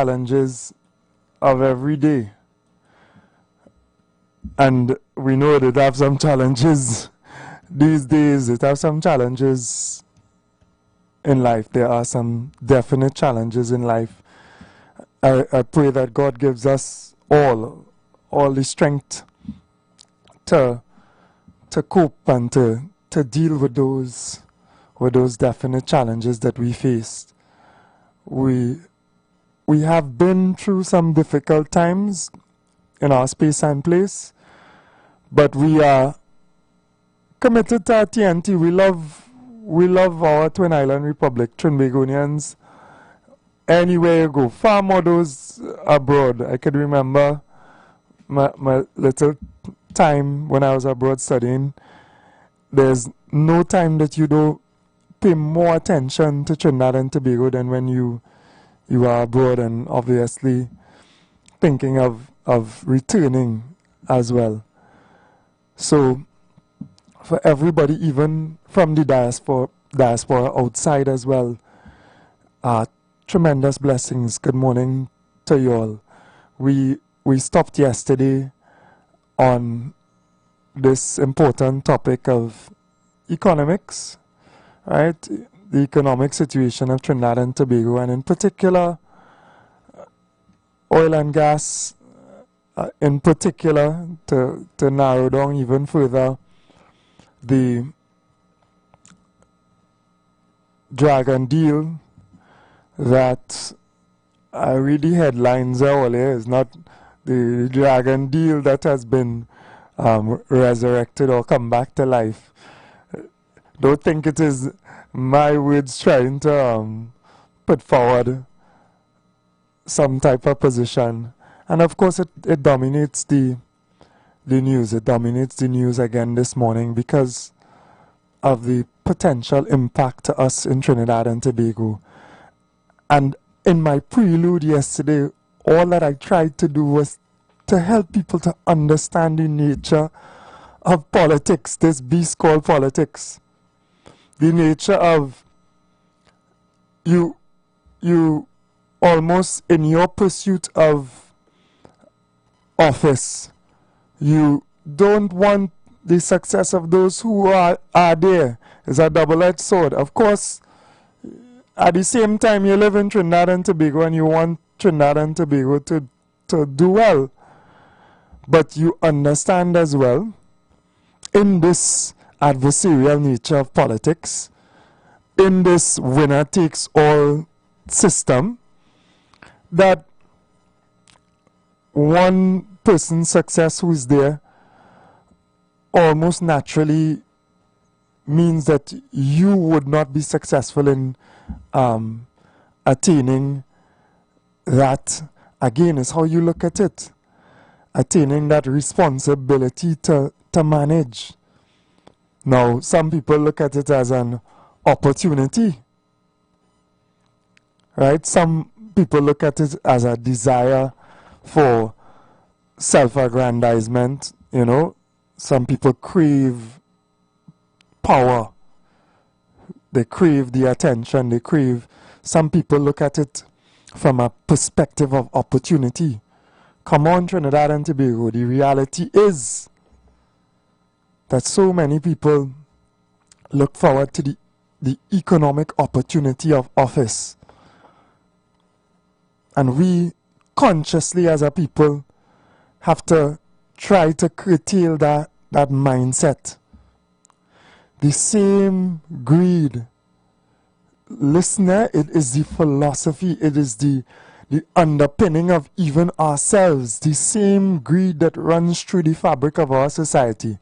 challenges of every day. And we know that it have some challenges these days. It have some challenges in life. There are some definite challenges in life. I pray that God gives us all the strength to cope and to deal with those definite challenges that we face. We have been through some difficult times in our space and place, but we are committed to our TNT. We love our Twin Island Republic, Trinbagonians. Anywhere you go, far more those abroad. I could remember my little time when I was abroad studying. There's no time that you don't pay more attention to Trinidad and Tobago than when you are abroad, and obviously thinking of returning as well. So for everybody, even from the diaspora outside as well, tremendous blessings. Good morning to you all. We stopped yesterday on this important topic of economics, right? The economic situation of Trinidad and Tobago, and in particular oil and gas, in particular, to narrow down even further, the Dragon deal that I read the headlines earlier. Is not the Dragon deal that has been resurrected or come back to life. Don't think it is my words trying to put forward some type of position. And of course it dominates the news. It dominates the news again this morning because of the potential impact to us in Trinidad and Tobago. And in my prelude yesterday, all that I tried to do was to help people to understand the nature of politics, this beast called politics. The nature of you almost in your pursuit of office, you don't want the success of those who are there. It's a double-edged sword. Of course, at the same time, you live in Trinidad and Tobago and you want Trinidad and Tobago to do well. But you understand as well, in this adversarial nature of politics, in this winner-takes-all system, that one person's success who is there almost naturally means that you would not be successful in attaining that. Again, is how you look at it. Attaining that responsibility to manage. Now, some people look at it as an opportunity, right? Some people look at it as a desire for self-aggrandizement, you know. Some people crave power. They crave the attention. They crave. Some people look at it from a perspective of opportunity. Come on, Trinidad and Tobago. The reality is that so many people look forward to the economic opportunity of office. And we consciously as a people have to try to curtail that mindset. The same greed. Listener, it is the philosophy, it is the underpinning of even ourselves. The same greed that runs through the fabric of our society,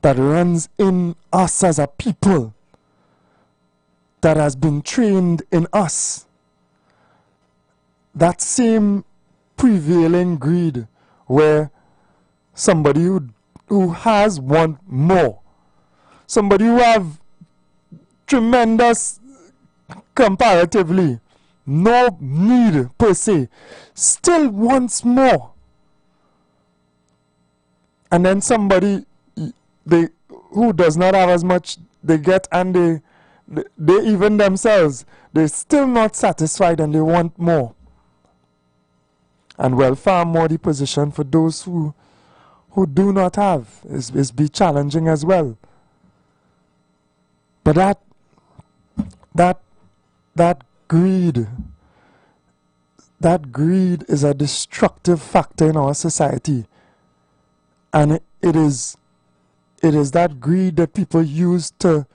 that runs in us as a people, that has been trained in us. That same prevailing greed where somebody who has want more, somebody who have tremendous, comparatively, no need per se, still wants more. And then somebody who does not have as much, they get and they even themselves, they're still not satisfied and they want more. And well, far more the position for those who do not have is be challenging as well. But that greed is a destructive factor in our society, and it is that greed that people use to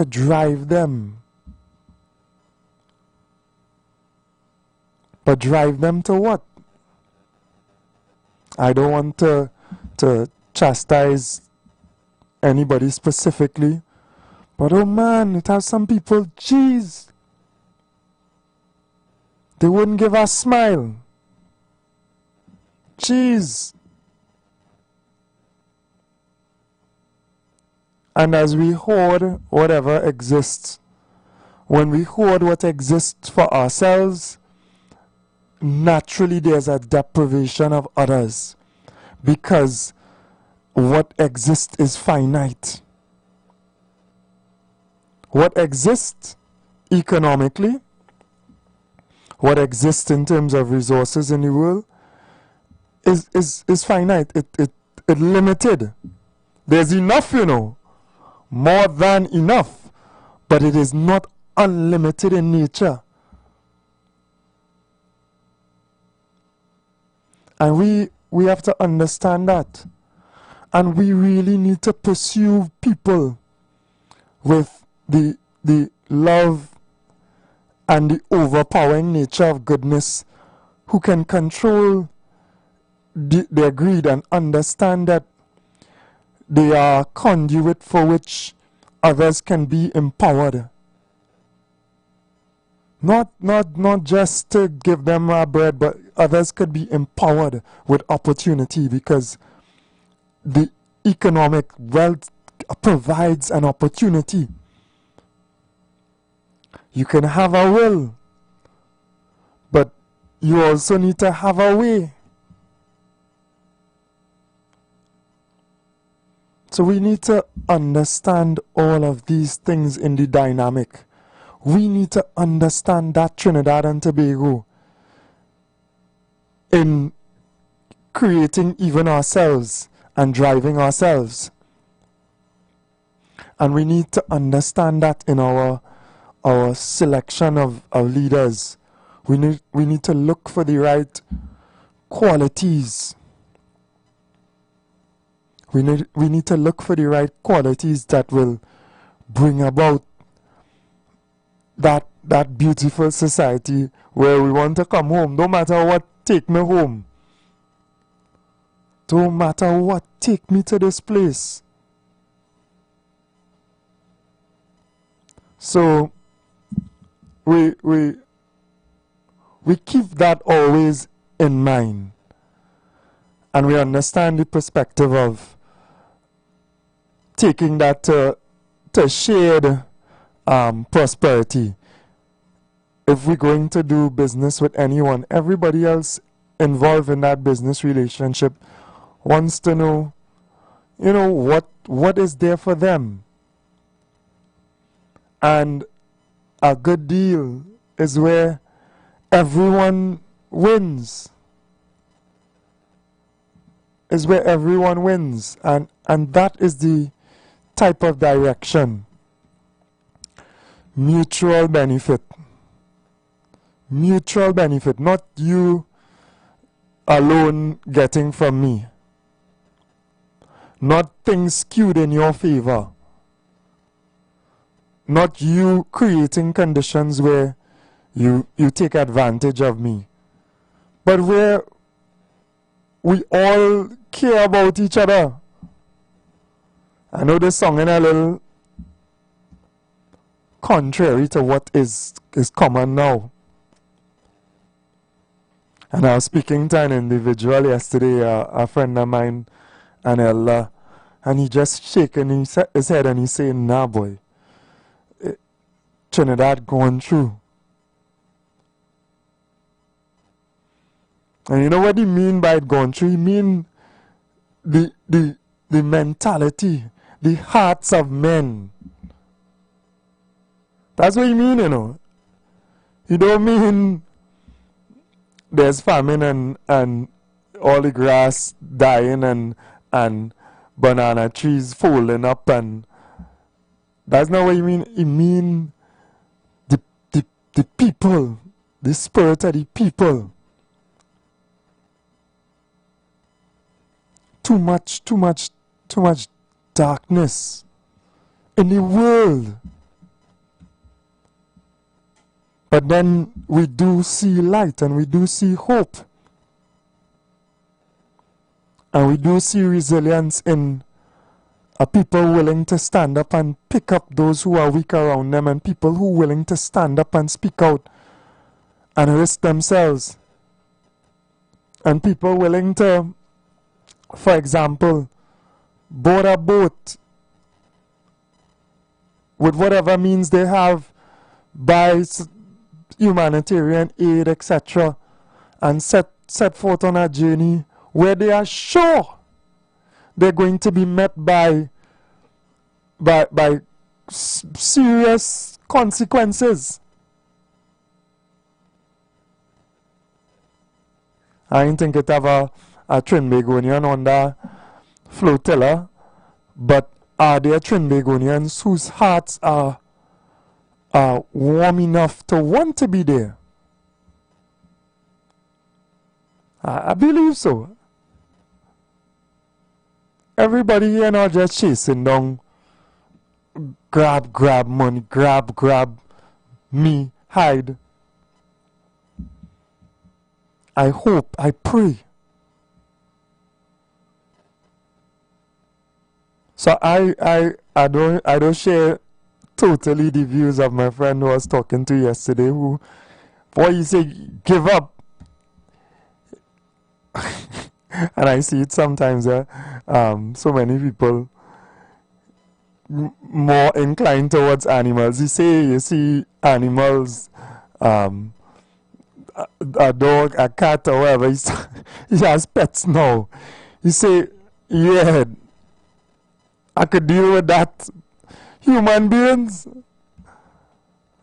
drive them. But drive them to what? I don't want to chastise anybody specifically, but oh man, it has some people, jeez, they wouldn't give a smile. Jeez. And as we hoard whatever exists, when we hoard what exists for ourselves, naturally there's a deprivation of others, because what exists is finite. What exists economically, what exists in terms of resources in the world is finite. It limited. There's enough, more than enough, but it is not unlimited in nature. And we have to understand that. And we really need to pursue people with the love and the overpowering nature of goodness, who can control their greed and understand that they are a conduit for which others can be empowered. Not just to give them our bread, but others could be empowered with opportunity, because the economic wealth provides an opportunity. You can have a will, but you also need to have a way. So we need to understand all of these things in the dynamic. We need to understand that Trinidad and Tobago in creating even ourselves and driving ourselves. And we need to understand that in our selection of leaders. We need to look for the right qualities. We need to look for the right qualities that will bring about that beautiful society where we want to come home. No matter what, take me home. Don't matter what, take me to this place. So we keep that always in mind, and we understand the perspective of taking that to shared prosperity. If we're going to do business with anyone, everybody else involved in that business relationship wants to know, what is there for them. And a good deal is where everyone wins. And that is the type of direction. Mutual benefit. Not you alone getting from me. Not things skewed in your favor. Not you creating conditions where you take advantage of me. But where we all care about each other. I know this song is a little contrary to what is common now. And I was speaking to an individual yesterday, a friend of mine, an elder, and he just shaking his head and he's saying, nah boy, Trinidad going through. And you know what he mean by it going through? He mean the mentality, the hearts of men That's what you mean, you know. You don't mean there's famine and all the grass dying and banana trees falling up, and that's not what you mean. You mean the, the people, the spirit of the people. Too much darkness in the world. But then we do see light and we do see hope. And we do see resilience in a people willing to stand up and pick up those who are weak around them, and people who are willing to stand up and speak out and risk themselves. And people willing to, for example, board a boat with whatever means they have, buy humanitarian aid, etc., and set forth on a journey where they are sure they're going to be met by serious consequences. I didn't think it have a Trinbagonian on the flotilla, but are there Trinbagonians whose hearts are warm enough to want to be there? I believe so. Everybody here not just chasing down grab money, grab me, hide. I hope, I pray. So I don't share totally the views of my friend who I was talking to yesterday, who, boy, you say give up. And I see it sometimes. So many people more inclined towards animals. You see animals, a dog, a cat, or whatever. He has pets now. You say, yeah, I could deal with that. Human beings.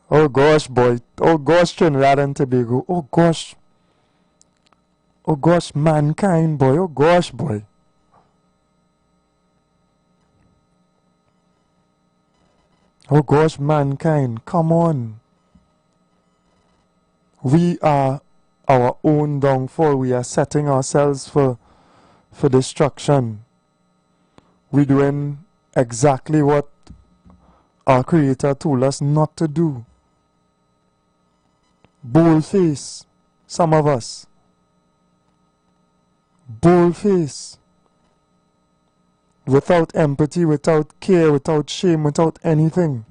Oh gosh, boy. Oh gosh, Trinidad and Tobago. Oh gosh. Oh gosh, mankind, boy. Oh gosh, boy. Oh gosh, mankind. Come on. We are our own downfall. We are setting ourselves for destruction. We're doing exactly what our Creator told us not to do. Bold face, some of us. Bold face. Without empathy, without care, without shame, without anything.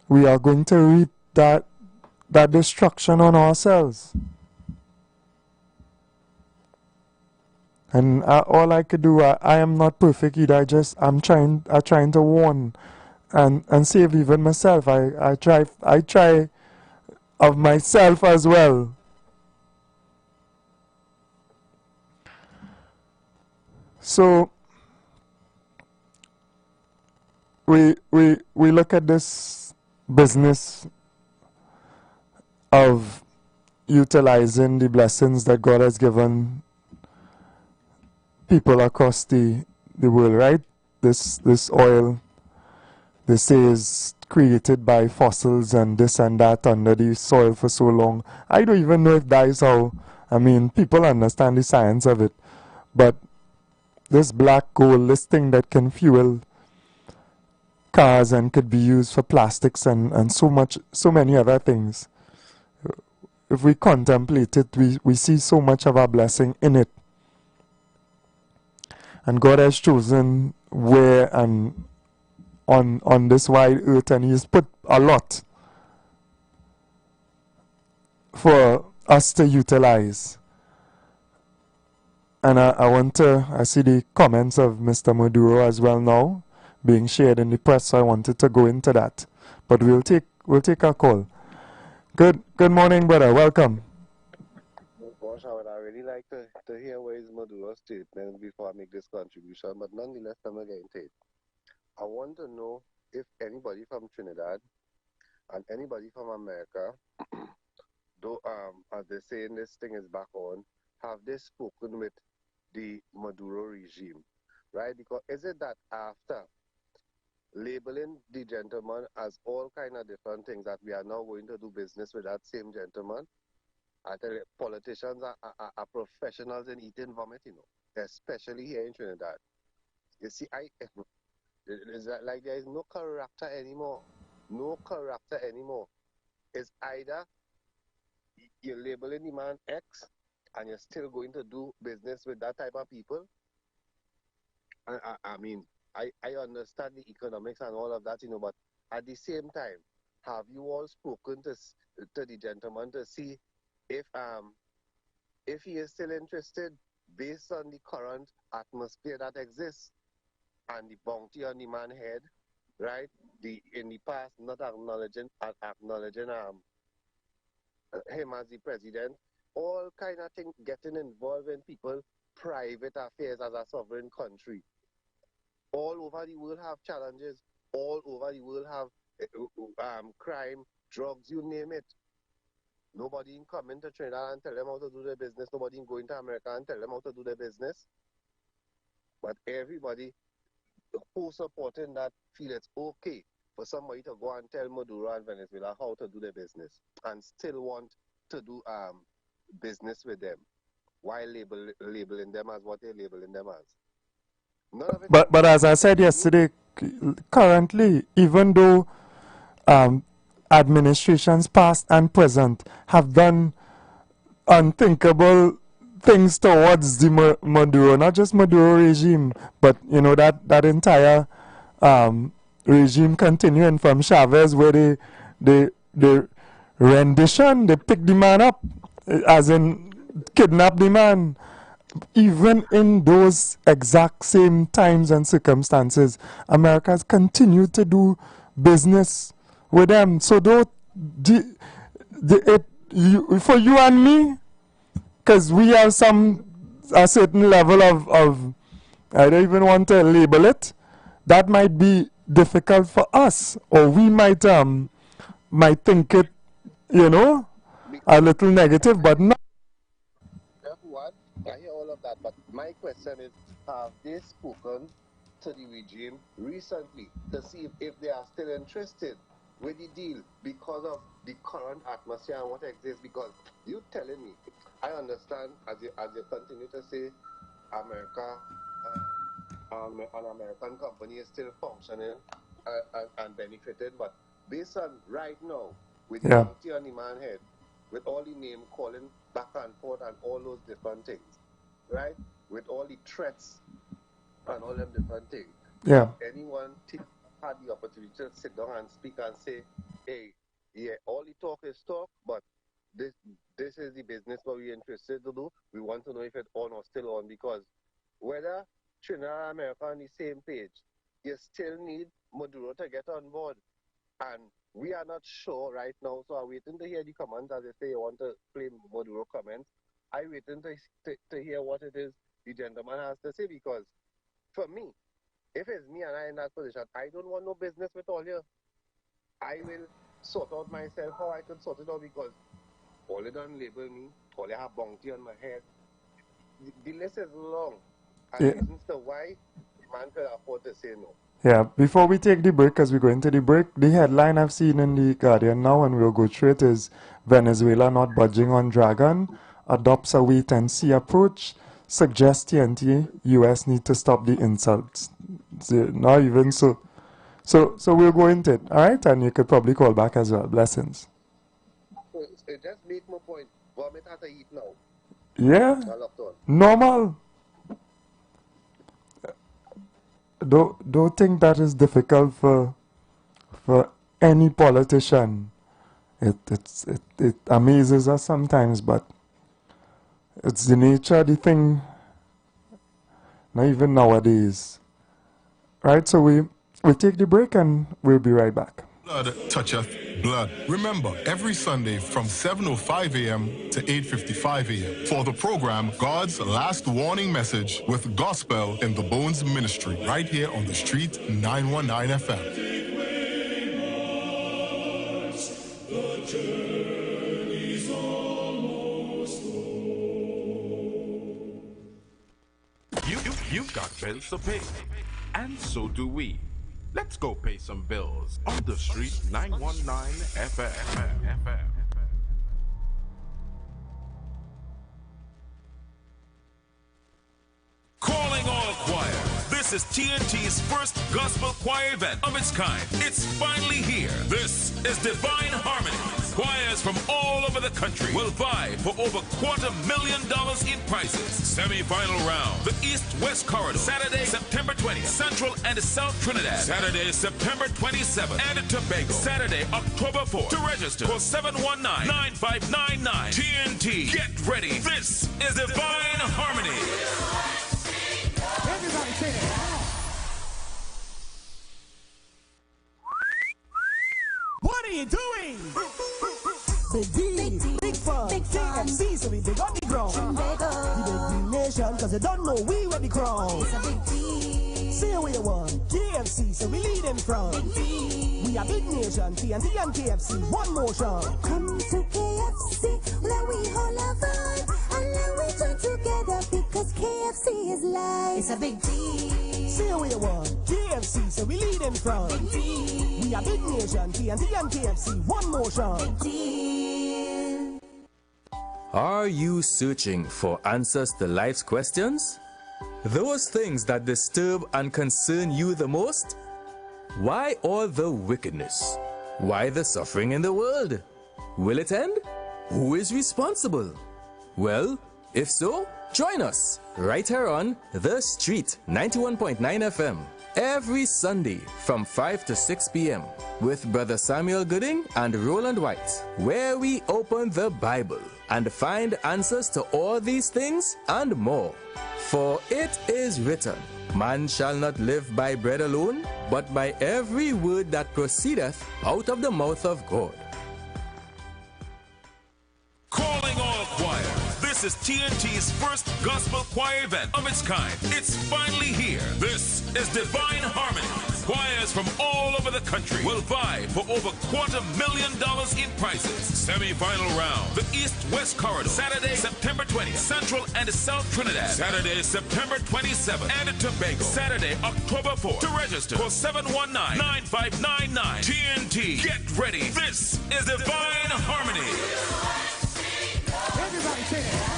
We are going to reap that destruction on ourselves. And all I could do, I am not perfect either. I'm trying to warn and save even myself. I try of myself as well. So we look at this business of utilizing the blessings that God has given people across the world, right? This oil, they say, is created by fossils and this and that under the soil for so long. I don't even know if that is how, I mean, people understand the science of it. But this black gold, this thing that can fuel cars and could be used for plastics and so many other things. If we contemplate it, we see so much of our blessing in it. And God has chosen where and on this wide earth, and He has put a lot for us to utilize. And I see the comments of Mr. Maduro as well now being shared in the press, so I wanted to go into that. But we'll take a call. Good morning, brother. Welcome. Oh gosh, I would really like to hear what is Maduro's statement before I make this contribution, but nonetheless, I'm going to get into it. I want to know if anybody from Trinidad and anybody from America, though as they saying this thing is back on, have they spoken with the Maduro regime, right? Because is it that after labeling the gentleman as all kind of different things that we are now going to do business with that same gentleman? I tell you, politicians are professionals in eating vomit, you know, especially here in Trinidad. You see, it's like there is no character anymore. No character anymore. It's either you're labeling the man X and you're still going to do business with that type of people. I mean, I understand the economics and all of that, you know, but at the same time, have you all spoken to the gentleman to see if he is still interested based on the current atmosphere that exists and the bounty on the man's head, right? In the past not acknowledging him as the president, all kind of things getting involved in people's private affairs as a sovereign country. All over the world have challenges. All over the world have crime, drugs, you name it. Nobody in coming to Trinidad and tell them how to do their business. Nobody in going to America and tell them how to do their business. But everybody who supporting that feel it's okay for somebody to go and tell Maduro and Venezuela how to do their business and still want to do business with them while labeling them as what they're labeling them as. None of it. But as I said yesterday, currently, even though administrations past and present have done unthinkable things towards the Maduro, not just Maduro regime, but you know that entire regime continuing from Chavez, where they rendition, they pick the man up, as in kidnap the man. Even in those exact same times and circumstances, America's continued to do business with them. So though for you and me, because we have a certain level of I don't even want to label it, that might be difficult for us, or we might think it, you know, a little negative, but not. What? I hear all of that, but my question is, have they spoken to the regime recently to see if they are still interested with the deal because of the current atmosphere and what exists? Because you telling me, I understand as you continue to say America, an American company is still functioning and benefited, but based on right now, with the bounty on the man's head, with all the name calling back and forth and all those different things, right? With all the threats and all them different things. Yeah. Anyone had the opportunity to sit down and speak and say, hey, yeah, all the talk is talk, but this is the business what we're interested to do. We want to know if it's on or still on, because whether Trinidad and America on the same page, you still need Maduro to get on board. And we are not sure right now, so I'm waiting to hear the comments. As they say, you want to play Maduro comments. I'm waiting to hear what it is the gentleman has to say, because for me, if it's me and I in that position, I don't want no business with all you. I will sort out myself how I can sort it out, because all they done label me, all they have bounty on my head. The list is long. And reasons to why the man could afford to say no. Yeah, before we take the break, as we go into the break, the headline I've seen in the Guardian now, and we'll go through it, is Venezuela not budging on Dragon, adopts a wait-and-see approach, suggests TNT, U.S. need to stop the insults. Not even so. So we'll go into it, all right? And you could probably call back as well. Blessings. It just make my point. Vomit has to eat now. Yeah, normal. Don't think that is difficult for any politician. It amazes us sometimes, but it's the nature of the thing. Not even nowadays, right? So we take the break and we'll be right back. Blood toucheth blood. Remember, every Sunday from 7:05 a.m. to 8:55 a.m. for the program God's Last Warning Message with Gospel in the Bones Ministry, right here on the Street 919 FM. You've got bills to pay, and so do we. Let's go pay some bills on the street 919 FM. Calling all choir. This is TNT's first gospel choir event of its kind. It's finally here. This is Divine Harmony. Choirs from all over the country will vie for over $250,000 in prizes. Semi-final round, the East-West Corridor, Saturday, September 20th, Central and South Trinidad, Saturday, September 27th, and Tobago, Saturday, October 4th. To register, call 719-9599. TNT, get ready. This is Divine Harmony. Everybody say that. What are you doing? Big D, big fun, KFC, so we big on the ground. The big D nation, cause you don't know we were the crown. Say what you want, KFC, so we lead in front. We are big nation, TNT and KFC, one motion. Come to KFC, let we all have fun, and let we join together because KFC is life. It's a big deal. Say what you want, KFC, so we lead in front. We are big nation, TNT and KFC, one motion. Are you searching for answers to life's questions? Those things that disturb and concern you the most? Why all the wickedness? Why the suffering in the world? Will it end? Who is responsible? Well, if so, join us right here on The Street 91.9 FM every Sunday from 5 to 6 p.m. with Brother Samuel Gooding and Roland White, where we open the Bible and find answers to all these things and more. For it is written, man shall not live by bread alone, but by every word that proceedeth out of the mouth of God. Calling all choir. This is TNT's first gospel choir event of its kind. It's finally here. This is Divine Harmony. Choirs from all over the country will vie for over $250,000 in prizes. Semi-final round, the East-West Corridor, Saturday, September 20th, Central and South Trinidad, Saturday, September 27th, and Tobago, Saturday, October 4th. To register, call 719-9599. TNT, get ready. This is Divine Harmony. Everybody say that.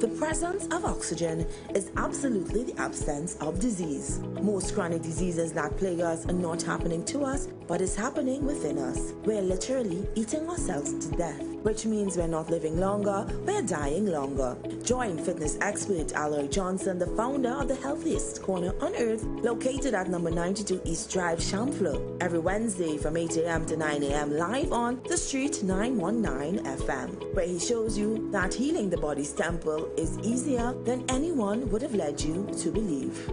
The presence of oxygen is absolutely the absence of disease. Most chronic diseases that plague us are not happening to us, but is happening within us. We're literally eating ourselves to death, which means we're not living longer, we're dying longer. Join fitness expert Aloy Johnson, the founder of the healthiest corner on earth, located at number 92 East Drive, Champlain, every Wednesday from 8 a.m. to 9 a.m. live on The Street 919 FM, where he shows you that healing the body's temple is easier than anyone would have led you to believe.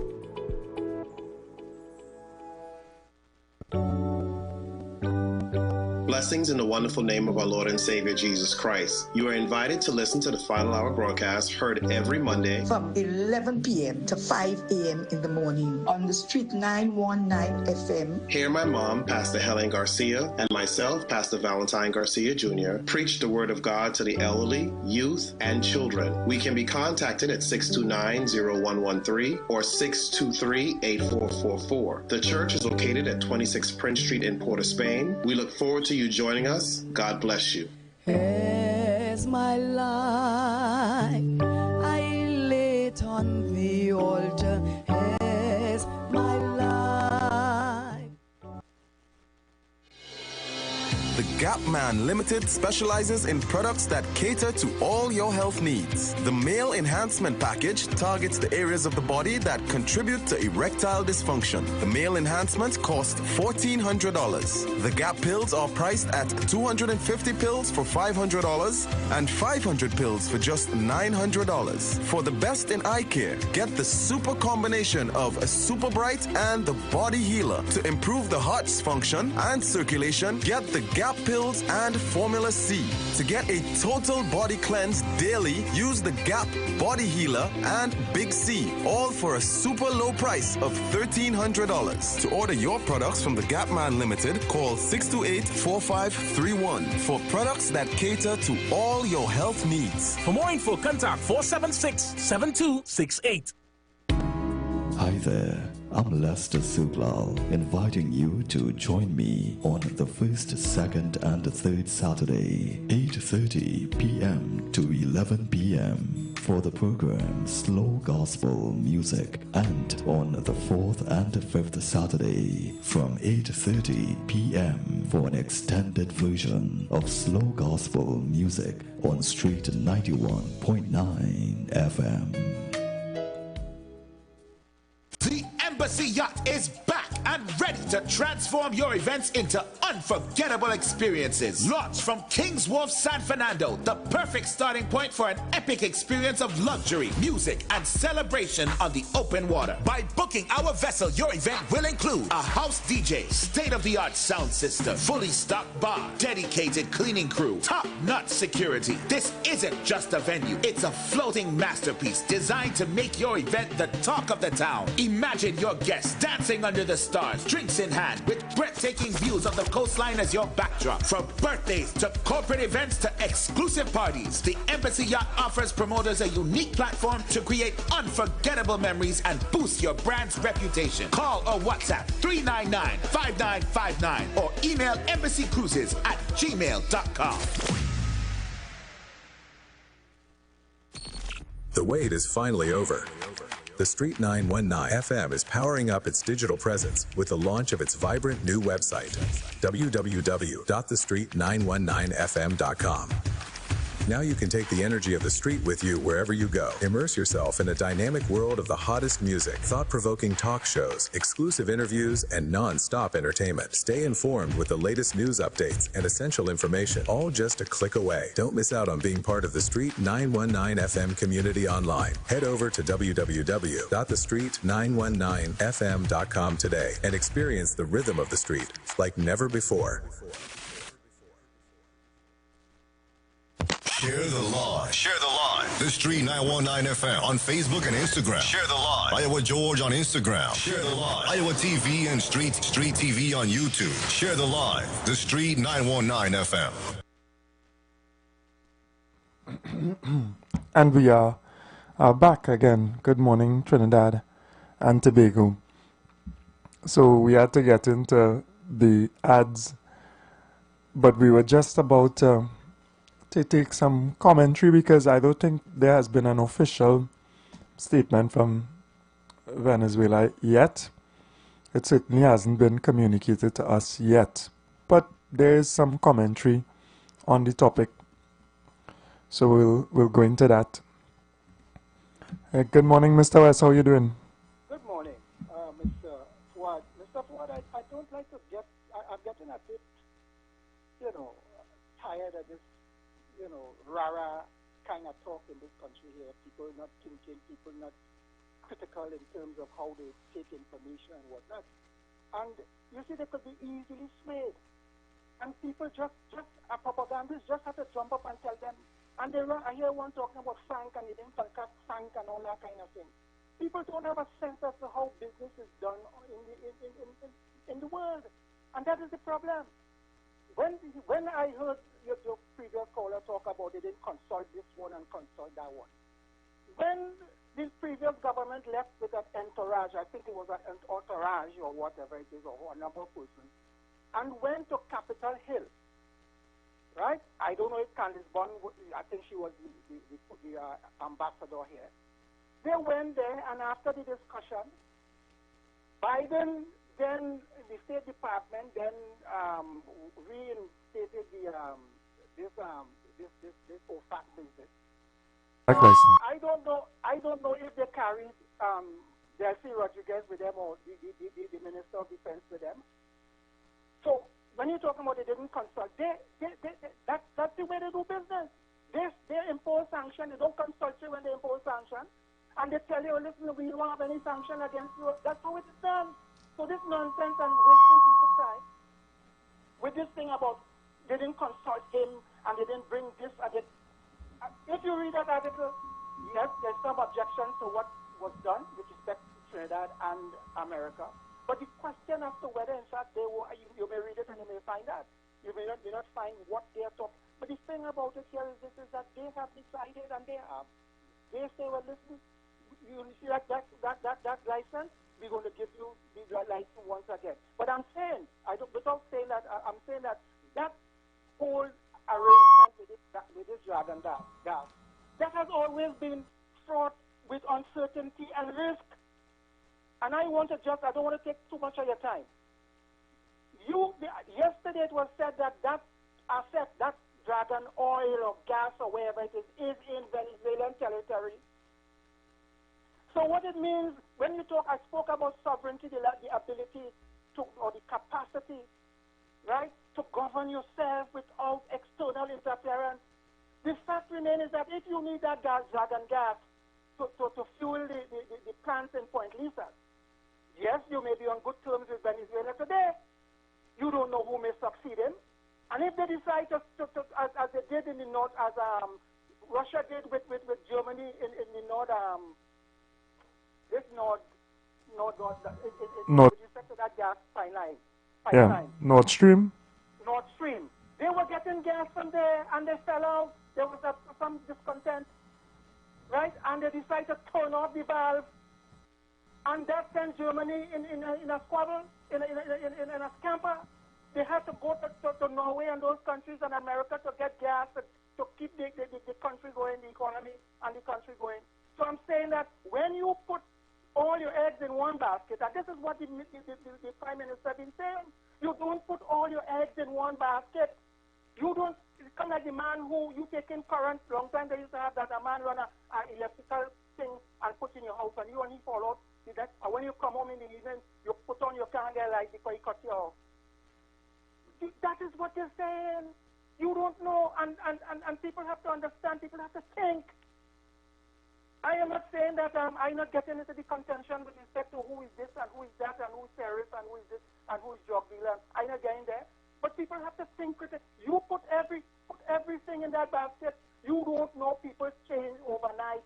Blessings in the wonderful name of our Lord and Savior Jesus Christ. You are invited to listen to the Final Hour broadcast heard every Monday from 11 p.m. to 5 a.m. in the morning on the Street 919 FM. Hear my mom, Pastor Helen Garcia, and myself, Pastor Valentine Garcia Jr., preach the Word of God to the elderly, youth, and children. We can be contacted at 629-0113 or 623-8444. The church is located at 26 Prince Street in Port of Spain. We look forward to you joining us. God bless you. As my life I lay it on the altar, as my life. The Gap Man Limited specializes in products that cater to all your health needs. The Male Enhancement Package targets the areas of the body that contribute to erectile dysfunction. The Male Enhancement costs $1,400. The Gap pills are priced at 250 pills for $500 and 500 pills for just $900. For the best in eye care, get the super combination of a Super Bright and the Body Healer. To improve the heart's function and circulation, get the Gap Gap Pills and Formula C. To get a total body cleanse daily, use the Gap Body Healer and Big C, all for a super low price of $1,300. To order your products from the Gap Man Limited, call 628-4531 for products that cater to all your health needs. For more info, contact 476-7268. Hi there, I'm Lester Suglal, inviting you to join me on the first, second, and third Saturday, 8:30 p.m. to 11 p.m. for the program Slow Gospel Music, and on the fourth and fifth Saturday from 8:30 p.m. for an extended version of Slow Gospel Music on Street 91.9 FM. The Embassy Yacht is back and ready to transform your events into unforgettable experiences. Launched from Kings Wharf, San Fernando, the perfect starting point for an epic experience of luxury, music, and celebration on the open water. By booking our vessel, your event will include a house DJ, state-of-the-art sound system, fully stocked bar, dedicated cleaning crew, top-notch security. This isn't just a venue, it's a floating masterpiece designed to make your event the talk of the town. Imagine your guests dancing under the stars, drinks in hand, with breathtaking views of the coastline as your backdrop. From birthdays to corporate events to exclusive parties, the Embassy Yacht offers promoters a unique platform to create unforgettable memories and boost your brand's reputation. Call or WhatsApp 399-5959 or email embassycruises@gmail.com. The wait is finally over. The Street 919 FM is powering up its digital presence with the launch of its vibrant new website, www.thestreet919fm.com. Now you can take the energy of the street with you wherever you go. Immerse yourself in a dynamic world of the hottest music, thought-provoking talk shows, exclusive interviews, and non-stop entertainment. Stay informed with the latest news updates and essential information, all just a click away. Don't miss out on being part of the Street 919 FM community online. Head over to www.thestreet919fm.com today and experience the rhythm of the street like never before. Share the live. Share the live. The Street 919 FM on Facebook and Instagram. Share the live. Iowa George on Instagram. Share the live. Iowa TV and Street TV on YouTube. Share the live. The Street 919 FM. And we are back again. Good morning, Trinidad and Tobago. So we had to get into the ads, but we were just about to take some commentary because I don't think there has been an official statement from Venezuela yet. It certainly hasn't been communicated to us yet, but there is some commentary on the topic, so we'll go into that. Good morning, Mr. West. How are you doing? Good morning, Mr. Fuad. Mr. Fuad, I don't like to I'm getting a bit, tired of this, rara kind of talk in this country here. People not thinking, people not critical in terms of how they take information and whatnot. And you see, they could be easily swayed. And people just propagandists just have to jump up and tell them. And I hear one talking about Frank and he didn't contact Frank and all that kind of thing. People don't have a sense as to how business is done in the world. And that is the problem. When I heard your previous caller talk about they didn't consult this one and consult that one. When this previous government left with that entourage, I think it was an entourage or whatever it is, or a number of persons, and went to Capitol Hill, right? I don't know if Candice Bond, I think she was the ambassador here. They went there, and after the discussion, Biden, then the State Department, then reinstated this OFAC business. I don't know if they carried Delcy Rodriguez with them or the Minister of Defense with them. So when you're talking about they didn't consult, that's the way they do business. They impose sanction. They don't consult you when they impose sanction. And they tell you, listen, we don't have any sanction against you. That's how it is done. So this nonsense and wasting people's time with this thing about, They didn't consult him, and they didn't bring this. If you read that article, yes, there's some objections to what was done with respect to Trinidad and America. But the question as to whether, in fact, they were, you may read it and you may find that. You may not find what they are talking. But the thing about it here is this, is that they have decided, and they say, well, listen, you see that license, we're going to give you the license once again. But I'm saying, without saying that, I'm saying that whole arrangement with this dragon gas, that has always been fraught with uncertainty and risk. And I don't want to take too much of your time. Yesterday it was said that asset, that dragon oil or gas or wherever it is in Venezuelan territory. So what it means, when you talk, I spoke about sovereignty, the ability to, or the capacity, right, to govern yourself without external interference. The fact remains is that if you need that dragon gas to fuel the plants in Point Lisa, yes, you may be on good terms with Venezuela today. You don't know who may succeed him. And if they decide to as they did in the north, as Russia did with Germany in the north, with respect to that gas pipeline. Yeah, Nord Stream. Nord Stream. They were getting gas from there, and they fell out. There was some discontent, right? And they decided to turn off the valve, and that sent Germany in a squabble, in a scamper. They had to go to Norway and those countries and America to get gas to keep the country going, the economy and the country going. So I'm saying that when you put all your eggs in one basket, and this is what the Prime Minister has been saying, you don't put all your eggs in one basket. You don't come like the man who you take in current. Long time they used to have that a man run an electrical thing and put in your house, and you only fall out. And when you come home in the evening, you put on your candle light before you cut you off. That is what they're saying. You don't know, and people have to understand. People have to think. I am not saying that I'm not getting into the contention with respect to who is this and who is that and who is terrorist and who is this and who is drug dealer. I'm not getting there. But people have to think critically. You put everything in that basket. You don't know people's change overnight.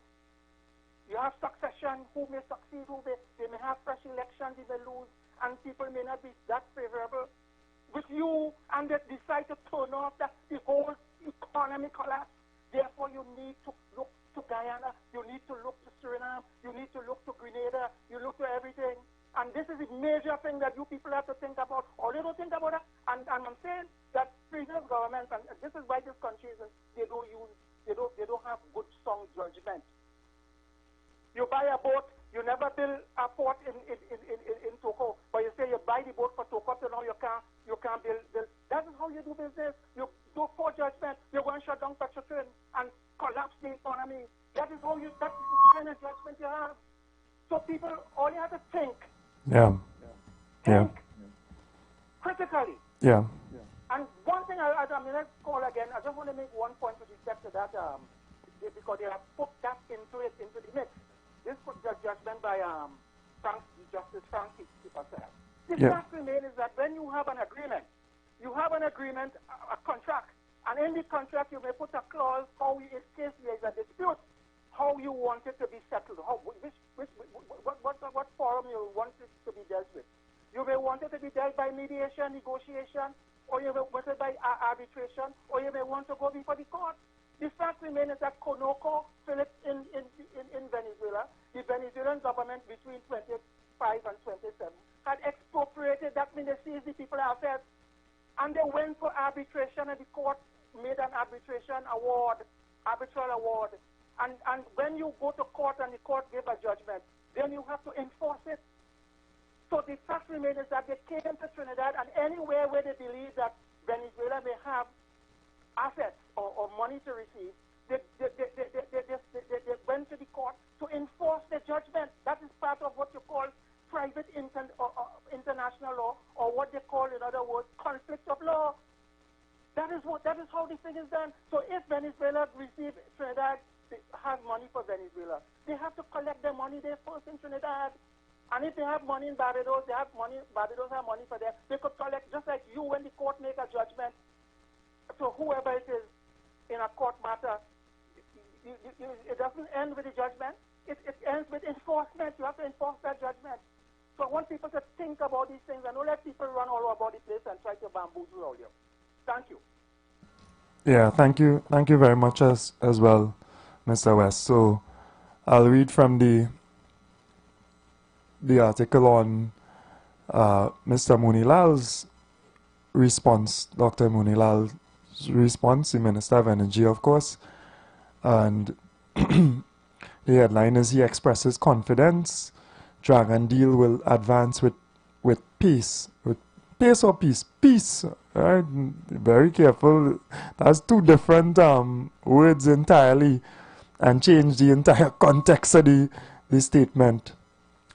You have succession. Who may succeed? They may have fresh elections. They may lose, and people may not be that favorable with you, and they decide to turn off the whole economy collapse. Therefore, you need to look to Guyana, you need to look to Suriname, you need to look to Grenada, you look to everything. And this is a major thing that you people have to think about, or they don't think about it. And I'm saying that previous governments, and this is why this country is, they don't have good, strong judgment. You buy a boat, you never build a port in Toko, but you say you buy the boat for Toko, so now you can't build. That is how you do business. You do poor judgment. You're going to shut down Petrotrin and collapse the economy. That's the kind of judgment you have. So people, all you have to think. Yeah. Critically. Yeah. And one thing, let's call again. I just want to make one point with respect to that, because they have put that into the mix. This was the judgment by Justice Frank Kipasel. The fact remains is that when you have an agreement, a contract, and in the contract you may put a clause how, in case there is a dispute, how you want it to be settled, what forum you want it to be dealt with. You may want it to be dealt by mediation, negotiation, or you may want it by arbitration, or you may want to go before the court. The fact remains that Conoco Phillips in Venezuela, the Venezuelan government between 25 and 27, had expropriated, that means they seized the people's assets, and they went for arbitration, and the court made an arbitral award. And when you go to court and the court gave a judgment, then you have to enforce it. So the fact remains is that they came to Trinidad, and anywhere where they believe that Venezuela may have assets or money to receive, they went to the court to enforce the judgment. That is part of what you call private international law, or what they call, in other words, conflict of law. That is how the thing is done. So if Venezuela receives Trinidad, they have money for Venezuela. They have to collect their money there first in Trinidad. And if they have money in Barbados, Barbados have money for them. They could collect, just like you, when the court make a judgment, or whoever it is in a court matter, it doesn't end with the judgment. It ends with enforcement. You have to enforce that judgment. So I want people to think about these things and don't let people run all over the place and try to bamboozle all you. Thank you. Yeah, thank you very much as well, Mr. West. So I'll read from the article on Mr. Munilal's response, Dr. Munilal's response, the Minister of Energy, of course. And the headline is, he expresses confidence Dragon deal will advance with peace. With pace or peace? Peace. Right? Very careful. That's two different words entirely, and change the entire context of the statement.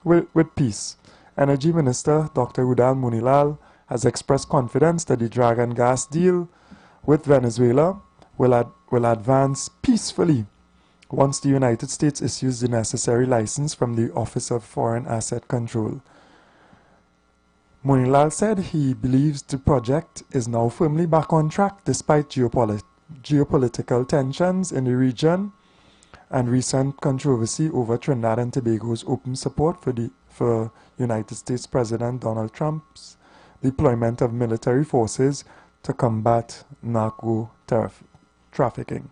With peace. Energy Minister Dr. Udal Munilal has expressed confidence that the Dragon gas deal with Venezuela will advance peacefully once the United States issues the necessary license from the Office of Foreign Asset Control. Munilal said he believes the project is now firmly back on track despite geopolitical tensions in the region and recent controversy over Trinidad and Tobago's open support for United States President Donald Trump's deployment of military forces to combat narco trafficking.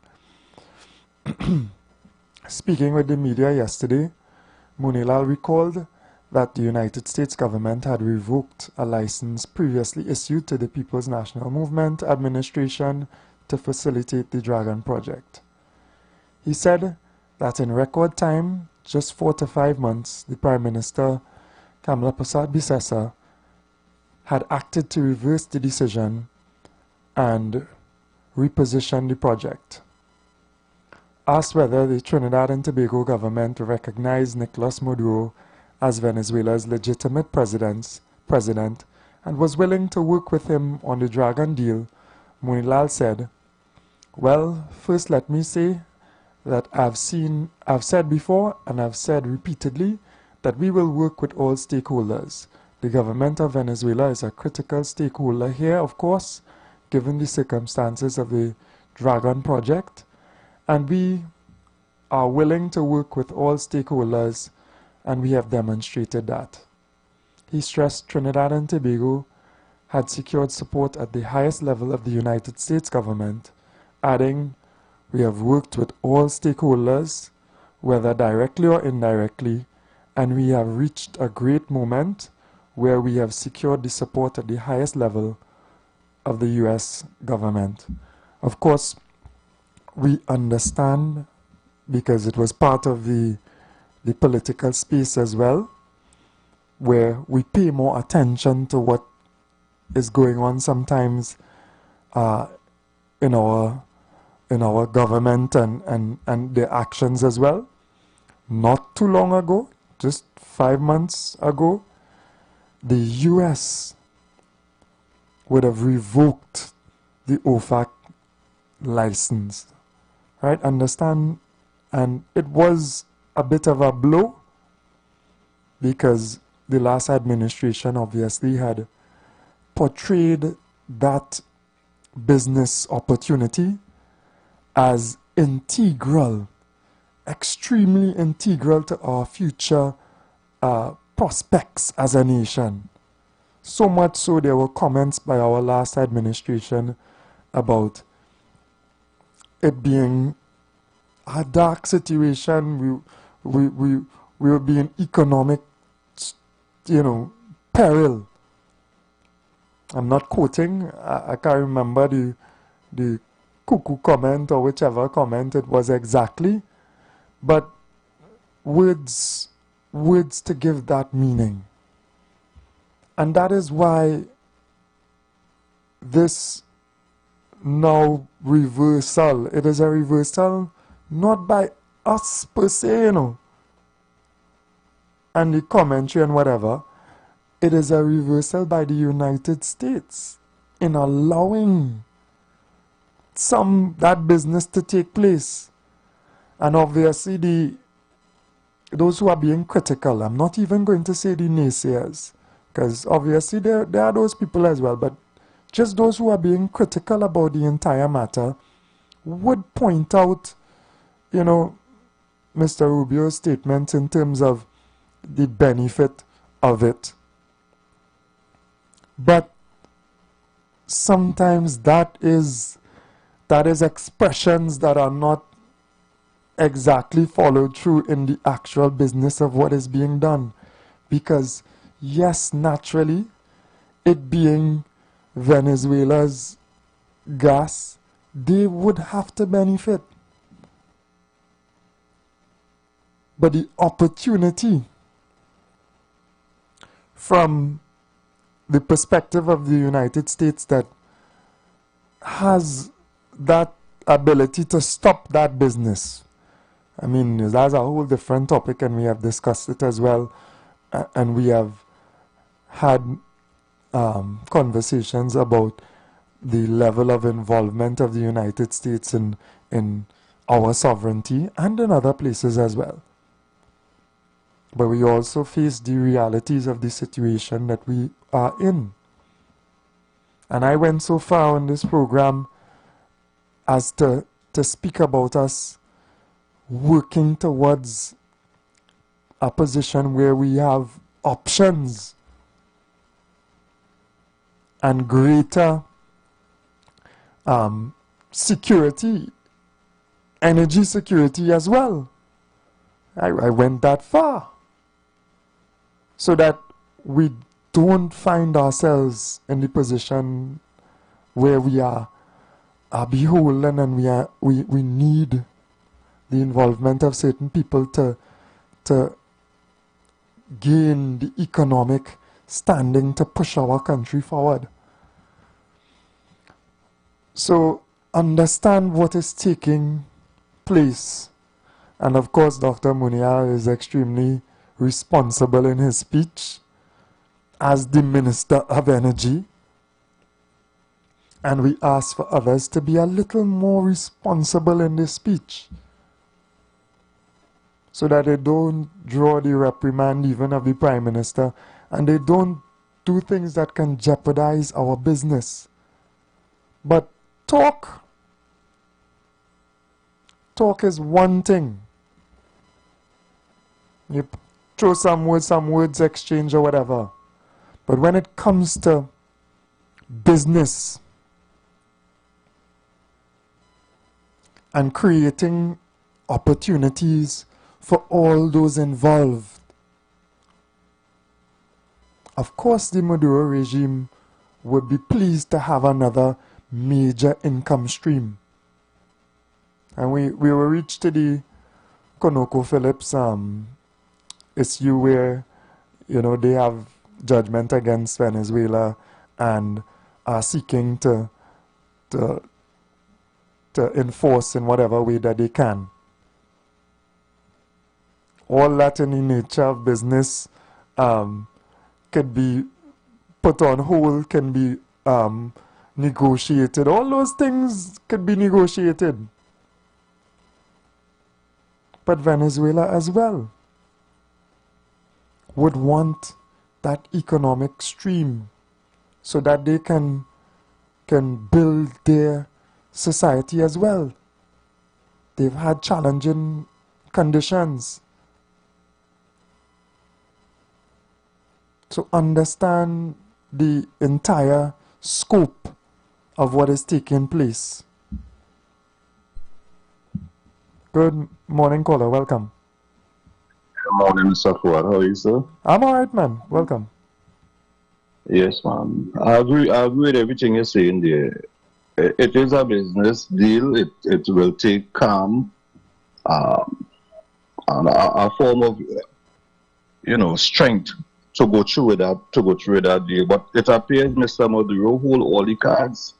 Speaking with the media yesterday, Munilal recalled that the United States government had revoked a license previously issued to the People's National Movement administration to facilitate the Dragon project. He said that in record time, just 4 to 5 months, the Prime Minister, Kamla Persad Bissessa, had acted to reverse the decision and reposition the project. Asked whether the Trinidad and Tobago government recognized Nicolas Maduro as Venezuela's legitimate president and was willing to work with him on the Dragon deal, Munilal said, "Well, first let me say that I've said before and I've said repeatedly that we will work with all stakeholders. The government of Venezuela is a critical stakeholder here, of course, given the circumstances of the Dragon project, and we are willing to work with all stakeholders, and we have demonstrated that." He stressed Trinidad and Tobago had secured support at the highest level of the United States government, adding, "We have worked with all stakeholders, whether directly or indirectly, and we have reached a great moment where we have secured the support at the highest level of the U.S. government." Of course, we understand, because it was part of the political space as well, where we pay more attention to what is going on sometimes in our government and their actions as well. Not too long ago, just 5 months ago, the U.S. would have revoked the OFAC license. Right? Understand? And it was a bit of a blow because the last administration obviously had portrayed that business opportunity as integral, extremely integral to our future prospects as a nation. So much so there were comments by our last administration about it being a dark situation. We will be in economic, peril. I'm not quoting. I can't remember the cuckoo comment or whichever comment it was exactly, but words to give that meaning. And that is why this now reversal, it is a reversal not by us per se, and the commentary and whatever. It is a reversal by the United States in allowing that business to take place. And obviously those who are being critical, I'm not even going to say the naysayers, because obviously there are those people as well, but just those who are being critical about the entire matter would point out, you know, Mr. Rubio's statements in terms of the benefit of it. But sometimes that is expressions that are not exactly followed through in the actual business of what is being done. Because yes, naturally, it being Venezuela's gas, they would have to benefit. But the opportunity from the perspective of the United States that has that ability to stop that business. I mean, that's a whole different topic, and we have discussed it as well. And we have had conversations about the level of involvement of the United States in our sovereignty and in other places as well. But we also face the realities of the situation that we are in. And I went so far on this program as to speak about us working towards a position where we have options and greater security, energy security as well. I went that far. So that we don't find ourselves in the position where we are beholden and we need the involvement of certain people to gain the economic standing to push our country forward. So understand what is taking place. And of course, Dr. Munia is extremely responsible in his speech as the Minister of Energy. And we ask for others to be a little more responsible in this speech, so that they don't draw the reprimand even of the Prime Minister, and they don't do things that can jeopardize our business. But talk is one thing. You throw some words exchange or whatever. But when it comes to business and creating opportunities for all those involved, of course the Maduro regime would be pleased to have another major income stream. And we will reach to the ConocoPhillips issue where, you know, they have judgment against Venezuela and are seeking to enforce in whatever way that they can. All that in the nature of business could be put on hold, can be negotiated. All those things could be negotiated. But Venezuela as well would want that economic stream so that they can build their society as well. They've had challenging conditions. So understand the entire scope of what is taking place. Good morning, caller. Welcome. Good morning, Mr. Fuad. How are you, sir? I'm all right, man. Welcome. Yes, ma'am. I agree with everything you're saying there. It is a business deal. It will take calm and a form of, you know, strength to go through with that deal. But it appears Mr. Maduro hold all the cards.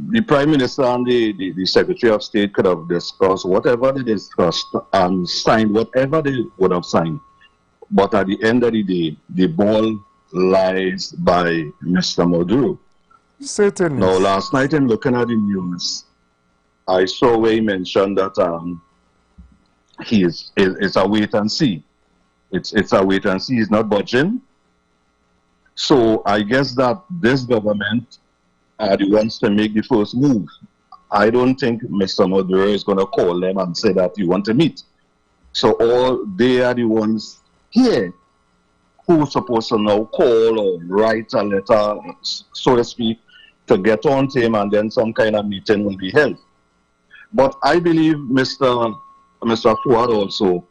The Prime Minister and the Secretary of State could have discussed whatever they discussed and signed whatever they would have signed. But at the end of the day, the ball lies by Mr. Maduro. Certainly. Now, last night in looking at the news, I saw where he mentioned that it's a wait and see. It's a wait and see. He's not budging. So I guess that this government are the ones to make the first move. I don't think Mr. Maduro is going to call them and say that you want to meet. So all they are the ones here who's supposed to now call or write a letter, so to speak, to get on to him, and then some kind of meeting will be held. But I believe, Mr. Fuad, also,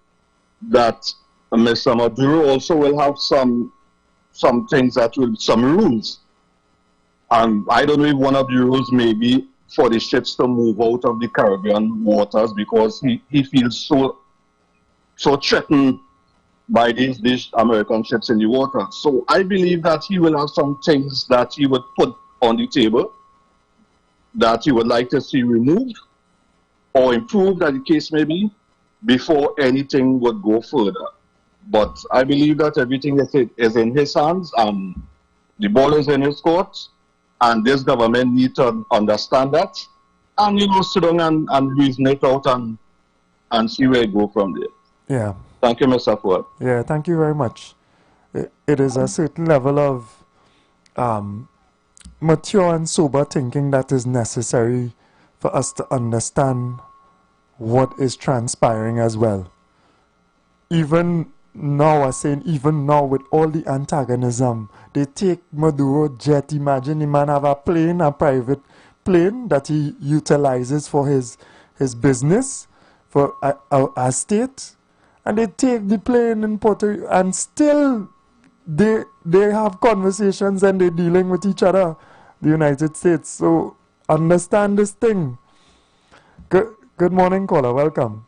that Mr. Maduro also will have some things that will, some rules. And I don't know if one of the rules may be for the ships to move out of the Caribbean waters, because he feels so threatened by these American ships in the water. So I believe that he will have some things that he would put on the table that he would like to see removed or improved, as the case may be, before anything would go further. But I believe that everything is in his hands, and the ball is in his court, and this government needs to understand that, and, you know, sit down and reason it out and see where it go from there. Yeah. Thank you, Mr. Ford. Yeah, thank you very much. It is a certain level of mature and sober thinking that is necessary for us to understand what is transpiring as well. Even now, I'm saying, even now with all the antagonism, they take Maduro jet. Imagine the man have a plane, a private plane that he utilizes for his business, for a state, and they take the plane in Puerto Rico, and still they have conversations and they're dealing with each other, the United States. So understand this thing. Good morning, caller. Welcome.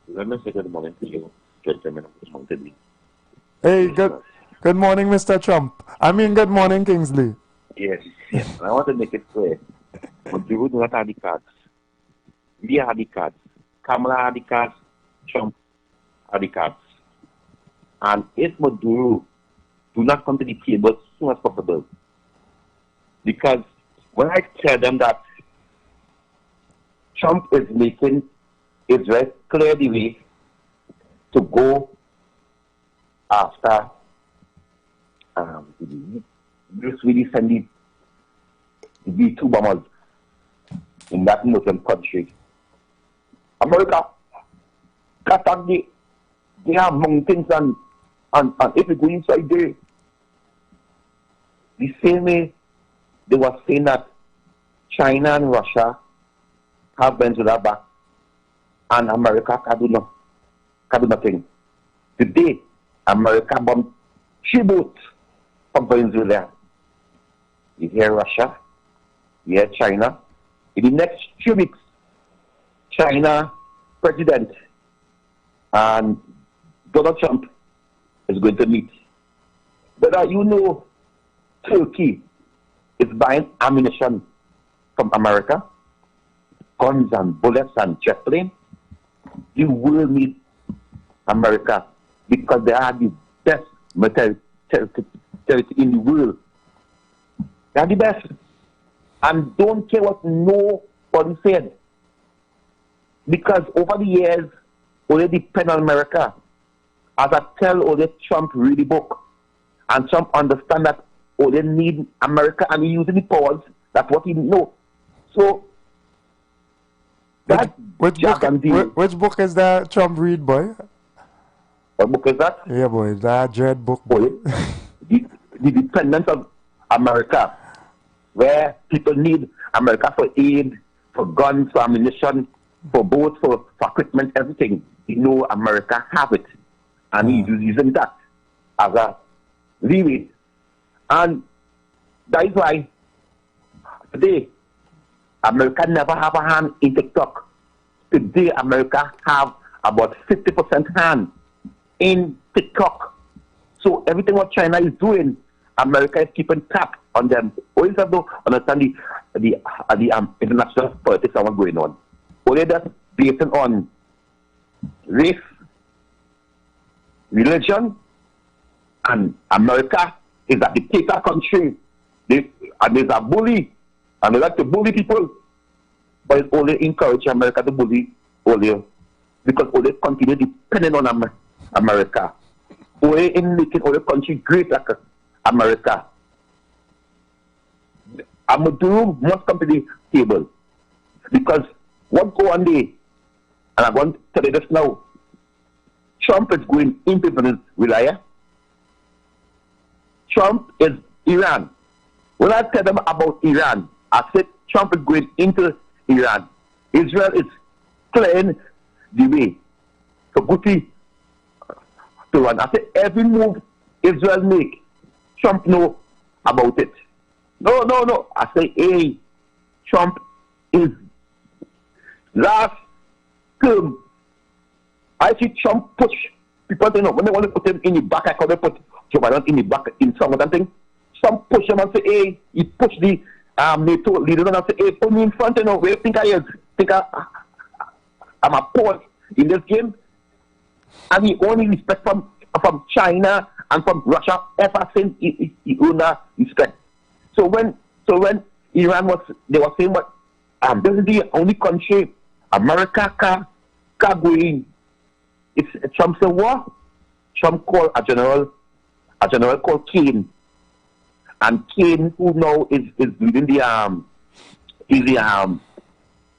Let me say good morning to you, gentlemen of the mountain. Hey, good morning, Mr. Trump. I mean, good morning, Kingsley. Yes. I want to make it clear. Maduro do not have the cards. We have the cards. Kamala had the cards. Trump had the cards. And if Maduro do not come to the table as soon as possible, because when I tell them that Trump is making Israel clear the way to go after Bruce really send the B-2 bombers in that Muslim country. America got on they have mountains and if you go inside there, the same way they were saying that China and Russia have Venezuela back and America can do nothing. Today, America bombed 3 boats from Venezuela. You hear Russia, you hear China. In the next 3 weeks, China president and Donald Trump is going to meet. But you know, Turkey is buying ammunition from America, guns and bullets and jet planes. The world needs America because they are the best military in the world. They are the best. And don't care what nobody said. Because over the years, only depend on America. As I tell all the Trump read the book, and Trump understand that all they need America, and he using the powers. That's what he know. So that which book is that Trump read, boy? What book is that? Yeah, boy, that dread book, boy. the dependence of America, where people need America for aid, for guns, for ammunition, for boats, for equipment, everything. You know, America have it, and he's using that as a leeway. And that is why today America never have a hand in TikTok. Today America have about 50% hand in TikTok. So everything what China is doing, America is keeping tap on them. Always have to understand the international politics that what's going on. Only that's based on race, religion, and America is a dictator country. And there's a bully, and they like to bully people, but it's only encourage America to bully only because only continue depending on America. Only in making all the country great America. Maduro must come to the table. Because what go on there, and I'm going to tell you this now, Trump is going into Venezuela. Trump is Iran. When I tell them about Iran, I said Trump is going into Iran. Israel is clearing the way for Guti to run. I said every move Israel make, Trump know about it. No. I say, hey, Trump is last term. I see Trump push people, when they want to put him in the back, I call them put Joe Biden in the back in some other thing. Some push him and say, hey, he push the NATO leaders and say, hey, put me in front, where do you think I is? Think I'm a pawn in this game? And he only respect from China and from Russia ever since he own that respect. So when Iran they were saying, but this is the only country America can go in. It's Trump said what? Trump called a general called Kane. And Kane, who now is leading the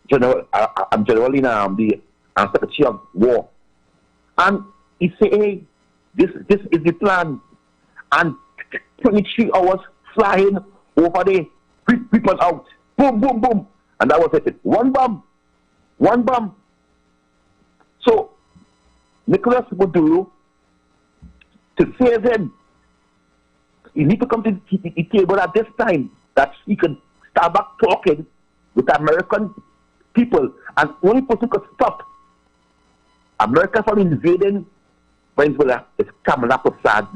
general in the Secretary of War. And he said, hey, this is the plan. And 23 hours flying over there, people out. Boom, boom, boom. And that was it. One bomb. So, Nicolas Maduro, to save him, he need to come to the table at this time that he can start back talking with American people. And only person could stop America from invading Venezuela is Kamala Prasad.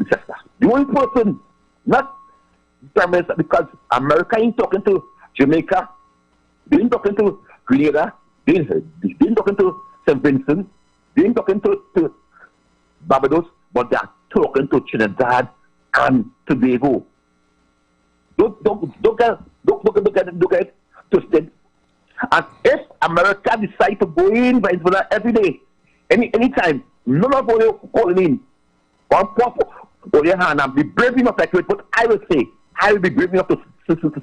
The only person, not Prime Minister, because America ain't talking to Jamaica, they ain't talking to Grenada, they ain't talking to St. Vincent, they ain't talking to Barbados, but they are talking to Trinidad and Tobago. Don't get it twisted. And if America decides to go in Venezuela every day, anytime, none of you calling in, or your hand and be brave enough to it, but I will be brave enough to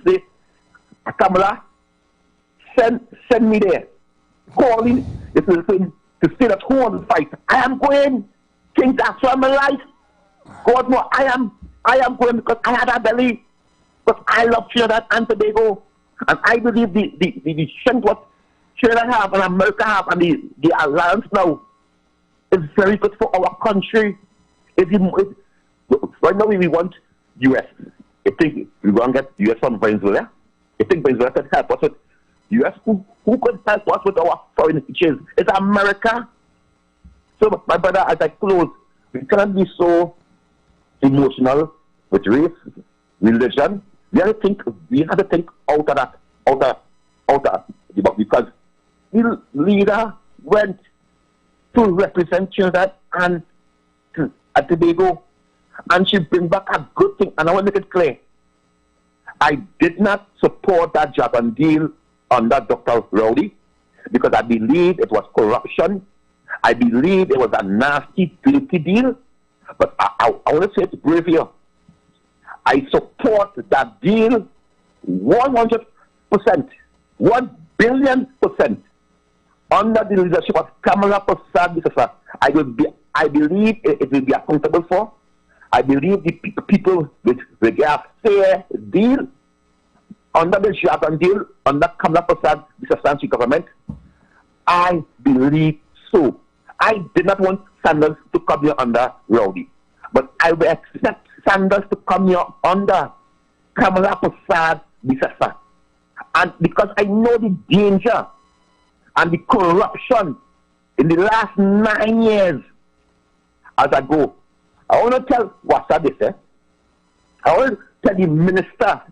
say, Kamala, send me there. Calling to stay at home and fight. I am going. King, that's why my life. God no, I am going because I had a belly. But I love Trinidad and Tobago. And I believe the strength what Trinidad have and America have and the alliance now is very good for our country. Right now we want US. I think we want to get US from Venezuela. I think Venezuela can help us with US. Who could help us with our foreign exchange? It's America. So my brother, as I close, we cannot be so emotional with race, religion. We have to think out of that, because the leader went to represent Trinidad and Tobago, and she bring back a good thing. And I want to make it clear, I did not support that Japan deal under Dr. Rowley because I believe it was corruption. I believe it was a nasty, dirty deal. But I want to say it brave here. I support that deal 100%, 1 billion% under the leadership of Kamala Prasad. I believe it will be accountable for. I believe the people with a fair deal under the Japan deal, under Kamala Prasad, the substantial government. I believe so. I did not want Sanders to come here under Rowdy, but I will accept Sanders to come here under Kamala Prasad, Bisasa. And because I know the danger and the corruption in the last 9 years as I go, I want to tell Wassa this, I want to tell the minister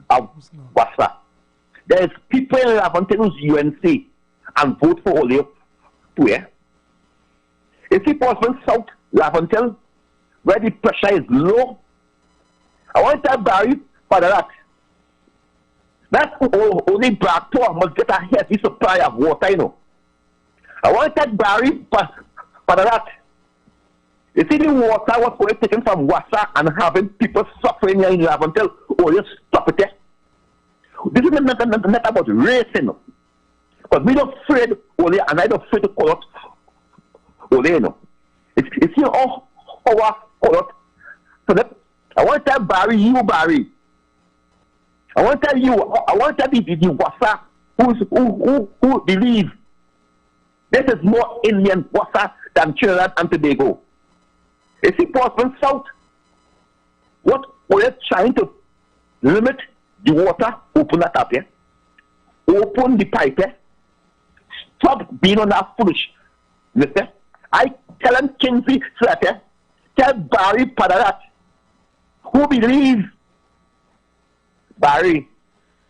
of Wassa, there's people in Laventille who's UNC and vote for Olio to If he possible South Laventille, where the pressure is low, I want to tell Barry for that. That only Bractor must get a heavy supply of water, I want to tell Barry for that. You see, the water was only taken from Wassa and having people suffering here in love until, oh, you stop it there. This is not about racing. Because we don't afraid, only, and I don't afraid to call it, only, you know. It's here, oh, our call it. So that, I want to tell Barry, I want to tell you, I want to tell the Wassa who believe this is more Indian Wassa than Trinidad and Tobago. Is it possible south? What we're trying to limit the water, open that up here, open the pipe here, stop being on that foolish. Listen, I tell him Kingsley Slater, tell Barry Padarat, who believes Barry,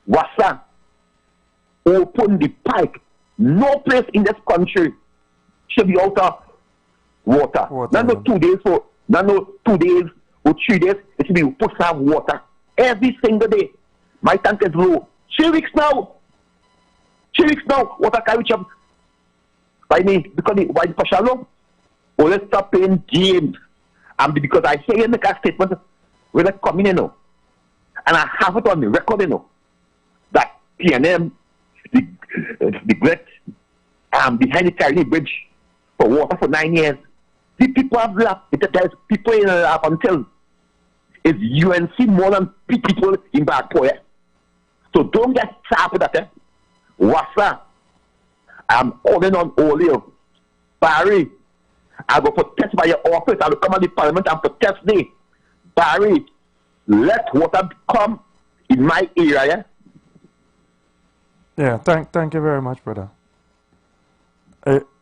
Wassa, open the pipe. No place in this country should be out of water. Not 2 days or 2 days or 3 days, it should be put some water every single day. My tank is low. 3 weeks now. 3 weeks now, water can reach up. By me, because why the pressure low? Oh, let's stop playing games. And because I say in the statement, we're not coming in, you know. And I have it on the record, you know, that PNM, the great behind the Tyree Bridge for water for 9 years. The people have laughed. There's people in laugh until it's UNC more than people in Bagpoya. So don't get sharp with that. Eh? Wassa, I'm calling on all you. Barry, I will protest by your office. I will come to the parliament and protest me. Barry, let water come in my area. Yeah, thank you very much, brother.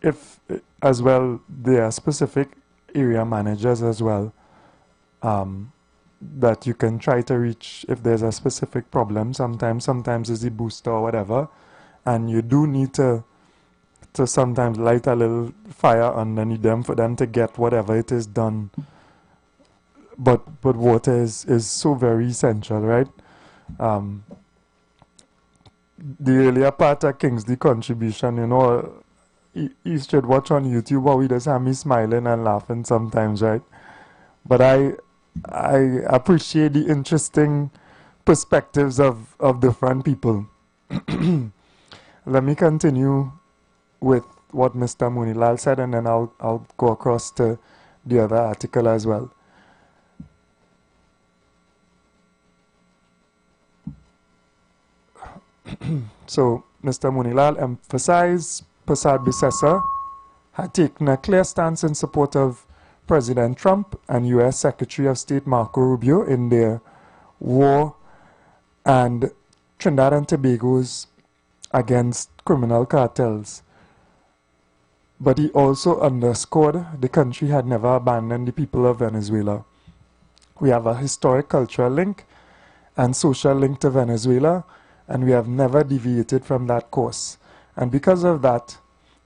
If as well, there are specific area managers as well that you can try to reach if there's a specific problem. Sometimes it's the booster or whatever, and you do need to sometimes light a little fire underneath them for them to get whatever it is done. But water is so very essential, right? The earlier part of Kingsley contribution, you know, you should watch on YouTube how he does have me smiling and laughing sometimes, right? But I appreciate the interesting perspectives of different people. Let me continue with what Mr. Munilal said, and then I'll go across to the other article as well. So, Mr. Munilal emphasized Prasad Bissessa had taken a clear stance in support of President Trump and U.S. Secretary of State Marco Rubio in their war and Trinidad and Tobago's against criminal cartels. But he also underscored the country had never abandoned the people of Venezuela. We have a historic cultural link and social link to Venezuela, and we have never deviated from that course. And because of that,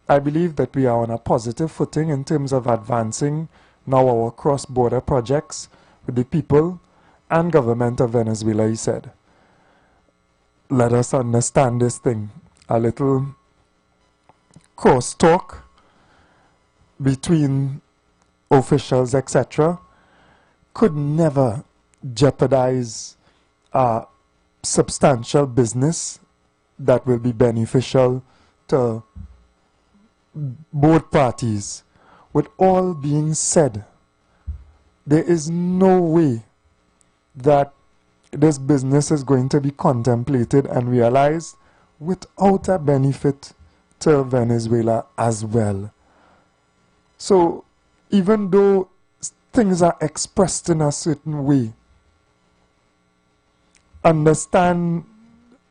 I believe that we are on a positive footing in terms of advancing now our cross-border projects with the people and government of Venezuela, he said. Let us understand this thing. A little cross-talk between officials, etc., could never jeopardize substantial business that will be beneficial to both parties. With all being said, there is no way that this business is going to be contemplated and realized without a benefit to Venezuela as well. So even though things are expressed in a certain way, understand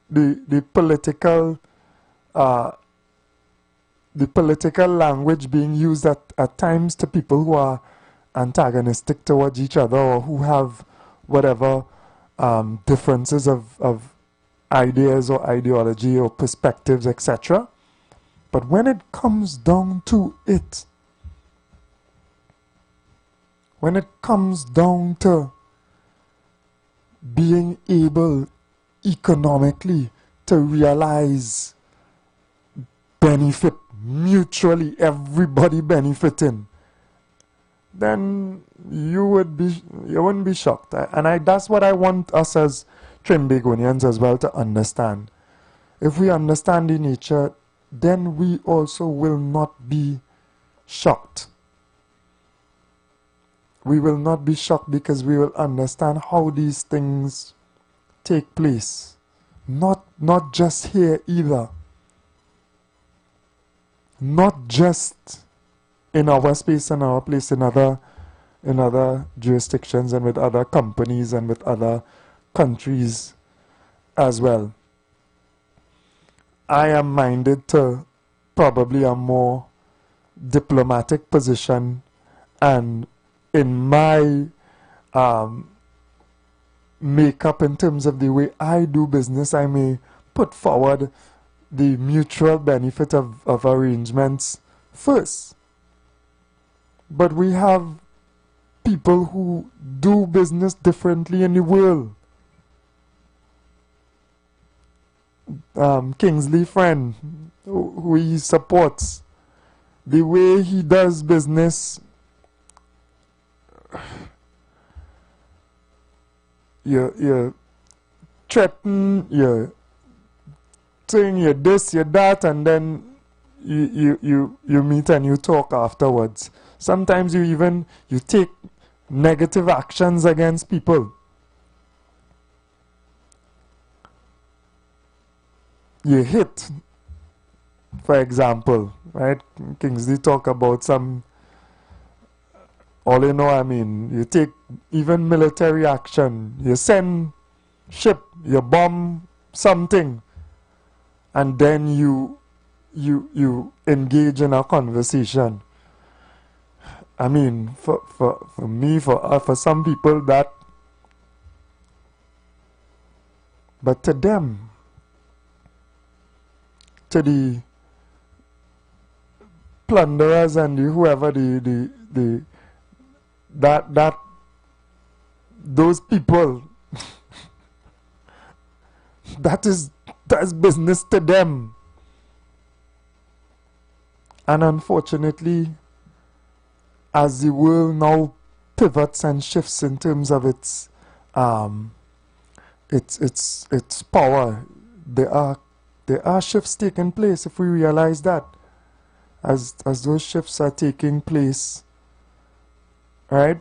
the political language being used at times to people who are antagonistic towards each other or who have whatever differences of ideas or ideology or perspectives, etc. But when it comes down to it, when it comes down to being able economically to realize benefit mutually, everybody benefiting, then you wouldn't be shocked. And that's what I want us as Trimbagonians as well to understand. If we understand the nature, then we also will not be shocked. We will not be shocked because we will understand how these things take place. Not just here either. Not just in our space and our place, in other jurisdictions and with other companies and with other countries as well. I am minded to probably a more diplomatic position, and in my makeup in terms of the way I do business, I may put forward the mutual benefit of arrangements first. But we have people who do business differently in the world. Kingsley Friend, who he supports, the way he does business, you threaten, you saying you're this, you're that, and then you meet and you talk afterwards. Sometimes you take negative actions against people. You hit, for example, right? Kingsley talk about some, all you know, I mean, you take even military action, you send ship, you bomb something, and then you engage in a conversation. I mean, for me, for some people that, but to them, to the plunderers and whoever those people, that's business to them. And unfortunately, as the world now pivots and shifts in terms of its power, there are shifts taking place. If we realize that, as those shifts are taking place, right,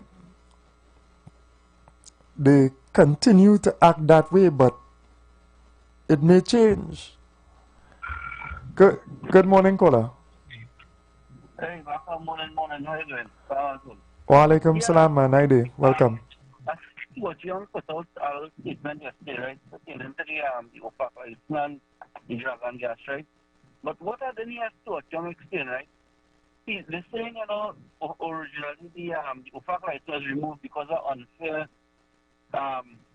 they continue to act that way, but it may change. Good morning, caller. Hey, morning. How you doing? Wa alaikum salam, man. Naide, welcome. What you put out a statement yesterday, right? Pertaining to the OFAC license, the dragon gas, right? But what are the next to what you explain, right? See, they're saying, originally the OFAC license was removed because of unfair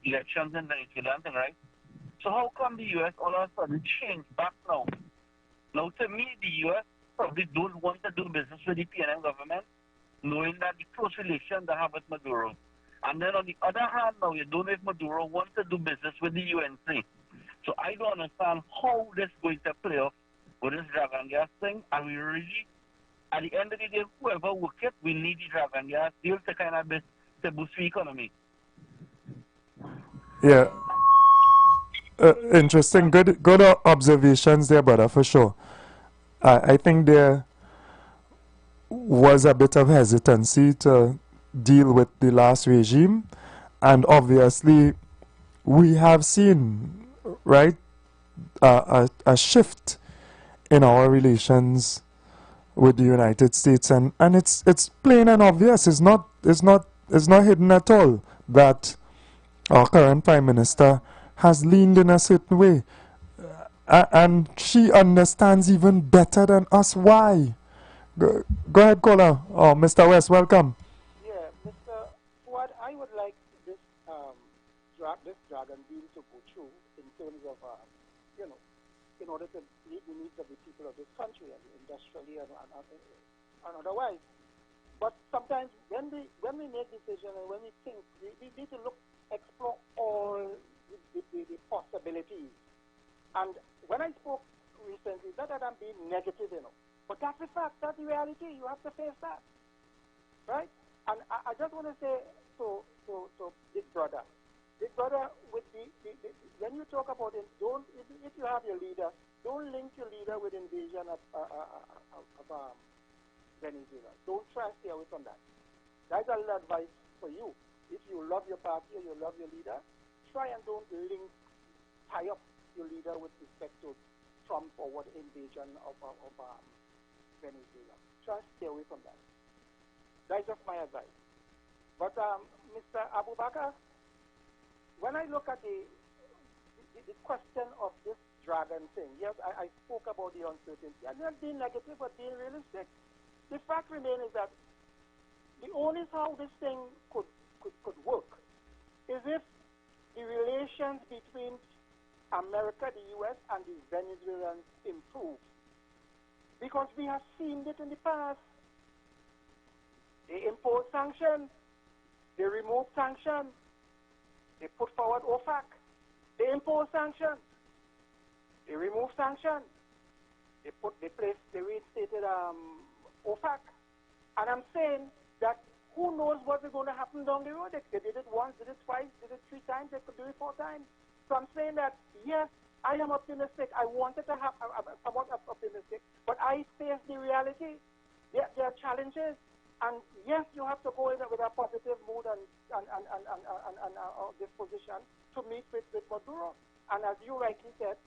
elections in Venezuela, right? So how come the U.S. all of a sudden changed back now? Now, to me, the U.S. probably don't want to do business with the PNM government, knowing that the close relation they have with Maduro. And then on the other hand, now you don't know if Maduro wants to do business with the UNC. So I don't understand how this is going to play off with this dragon gas thing. And we really, at the end of the day, whoever works it, we need the dragon gas deal to kind of to boost the economy. Yeah. Interesting. Good observations there, brother, for sure. I think there was a bit of hesitancy to deal with the last regime, and obviously we have seen, right, a shift in our relations with the United States, and it's plain and obvious. It's not hidden at all that our current Prime Minister has leaned in a certain way. And she understands even better than us why. Go ahead, caller. Oh, Mr. West, welcome. Yeah, Mr. What I would like this this dragon deal to go through in terms of, in order to meet the needs of the people of this country, and industrially and otherwise. But sometimes when we make decisions and when we think, we need to explore all the possibilities. And when I spoke recently, not that I'm being negative, but that's the fact, that's the reality. You have to face that, right? And I just want to say to Big Brother, with when you talk about it, if you have your leader, don't link your leader with invasion of Venezuela. Don't try to stay away from that. That's a little advice for you. If you love your party or you love your leader, try and don't tie up your leader with respect to Trump or what invasion of Venezuela. Try to stay away from that. That's just my advice. But Mr. Abu Bakr, when I look at the question of this dragon thing, yes, I spoke about the uncertainty. I'm not being negative, but being realistic. The fact remains is that the only how this thing could work is if the relations between America, the U.S., and the Venezuelans improve. Because we have seen it in the past. They impose sanctions, they remove sanctions, they put forward OFAC, they impose sanctions, they remove sanctions, they reinstated OFAC. And I'm saying that who knows what's going to happen down the road? They did it once, did it twice, did it 3 times, they could do it 4 times. So I'm saying that, yes, I am optimistic. I wanted to have, I'm somewhat optimistic, but I face the reality. There are challenges. And yes, you have to go in with a positive mood and disposition to meet with Maduro. And as you rightly said,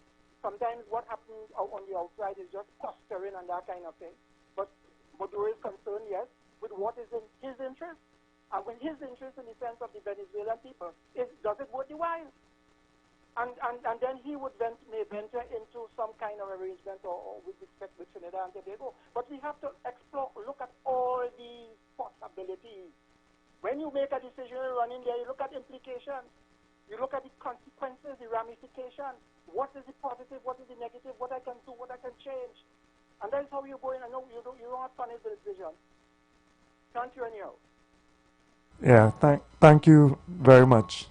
sometimes what happens on the outside is just posturing and that kind of thing. But Maduro is concerned, yes, with what is in his interest. And when his interest in the sense of the Venezuelan people does it worth the while? And then he would may venture into some kind of arrangement or with respect with Trinidad and Tobago. But we have to look at all these possibilities. When you make a decision and run in there, you look at implications. You look at the consequences, the ramifications. What is the positive? What is the negative? What I can do? What I can change? And that is how you go in. I know you don't have to punish the decision. Thank you anyhow. Yeah, thank you very much.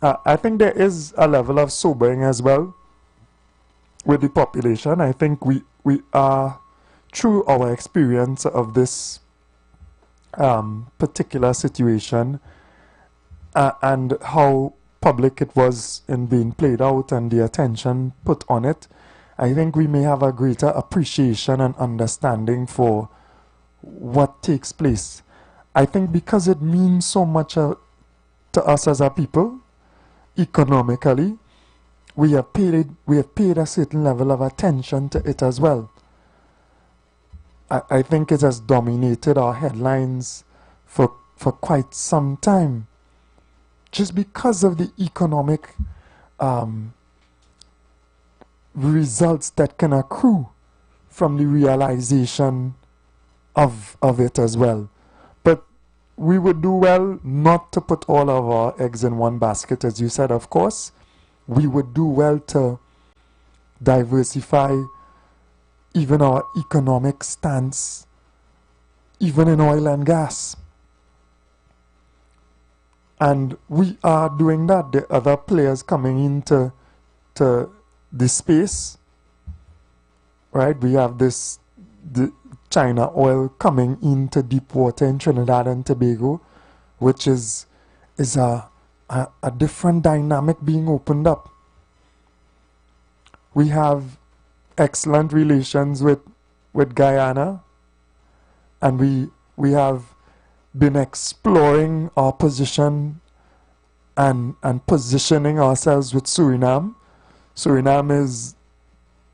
I think there is a level of sobering as well with the population. I think we are, through our experience of this particular situation and how public it was in being played out and the attention put on it, I think we may have a greater appreciation and understanding for what takes place. I think because it means so much to us as a people, economically, we have paid a certain level of attention to it as well. I think it has dominated our headlines for quite some time, just because of the economic results that can accrue from the realization of it as well. But we would do well not to put all of our eggs in one basket, as you said, of course. We would do well to diversify even our economic stance, even in oil and gas. And we are doing that. There are other players coming into the space, right? We have the China oil coming into deep water in Trinidad and Tobago, which is a different dynamic being opened up. We have excellent relations with Guyana, and we have been exploring our position and positioning ourselves with Suriname. Suriname is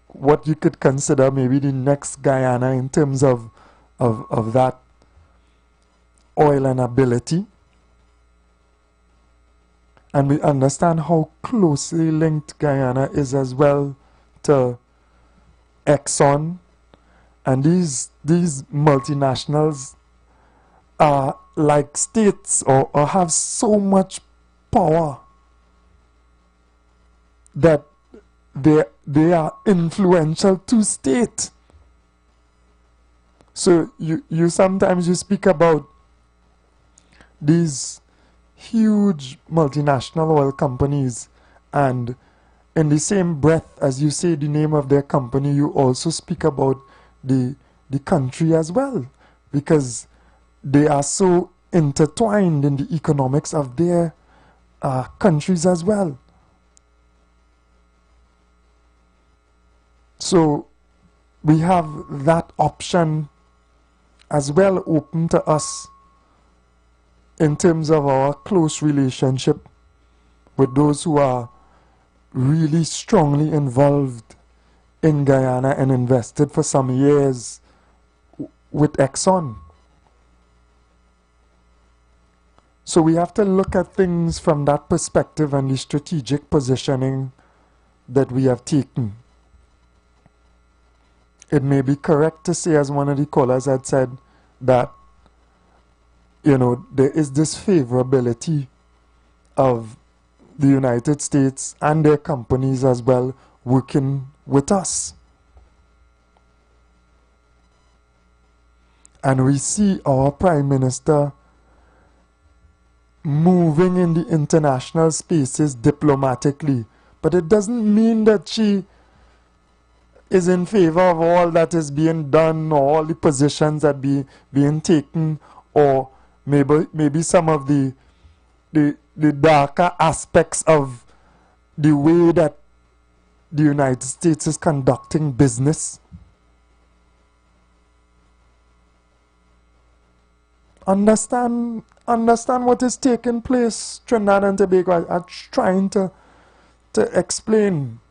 what you could consider maybe the next Guyana in terms of that oil and ability. And we understand how closely linked Guyana is as well to Exxon. And these multinationals are like states or have so much power that they are influential to state. So you sometimes you speak about these huge multinational oil companies, and in the same breath as you say the name of their company, you also speak about the country as well, because they are so intertwined in the economics of their countries as well. So we have that option as well open to us in terms of our close relationship with those who are really strongly involved in Guyana and invested for some years with Exxon. So we have to look at things from that perspective and the strategic positioning that we have taken. It may be correct to say, as one of the callers had said, that, you know, there is this favorability of the United States and their companies as well working with us. And we see our Prime Minister moving in the international spaces diplomatically. But it doesn't mean that she is in favor of all that is being done, or all the positions that being taken, or maybe some of the darker aspects of the way that the United States is conducting business. Understand what is taking place. Trinidad and Tobago are trying to explain.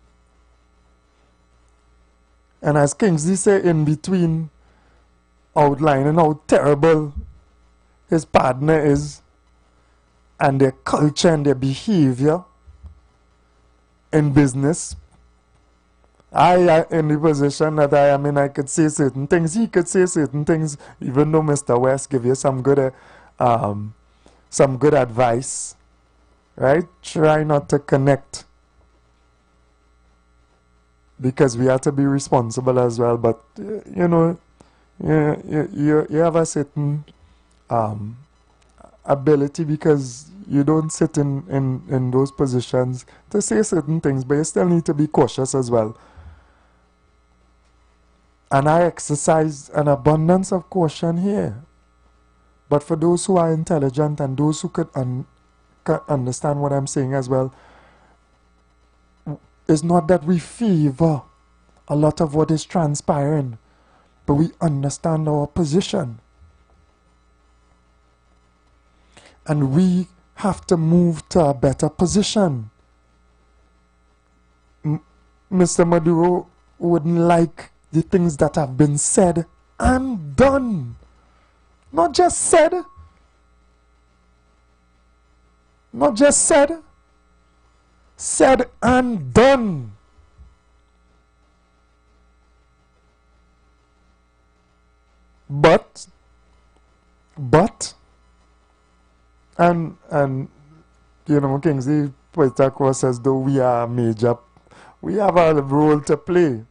And as Kingsley said, in between, outlining how terrible his partner is, and their culture and their behavior in business. I, in the position that I am in, I could say certain things. He could say certain things, even though Mr. West give you some good advice, right? Try not to connect, because we have to be responsible as well. But you know, you have a certain ability, because you don't sit in those positions to say certain things, but you still need to be cautious as well. And I exercise an abundance of caution here. But for those who are intelligent and those who could understand what I'm saying as well, it's not that we favor a lot of what is transpiring, but we understand our position. And we have to move to a better position. Mr. Maduro wouldn't like the things that have been said and done. Not just said. Not just said. Said and done. But and you know, Kingsley put across as though we are major, we have a role to play,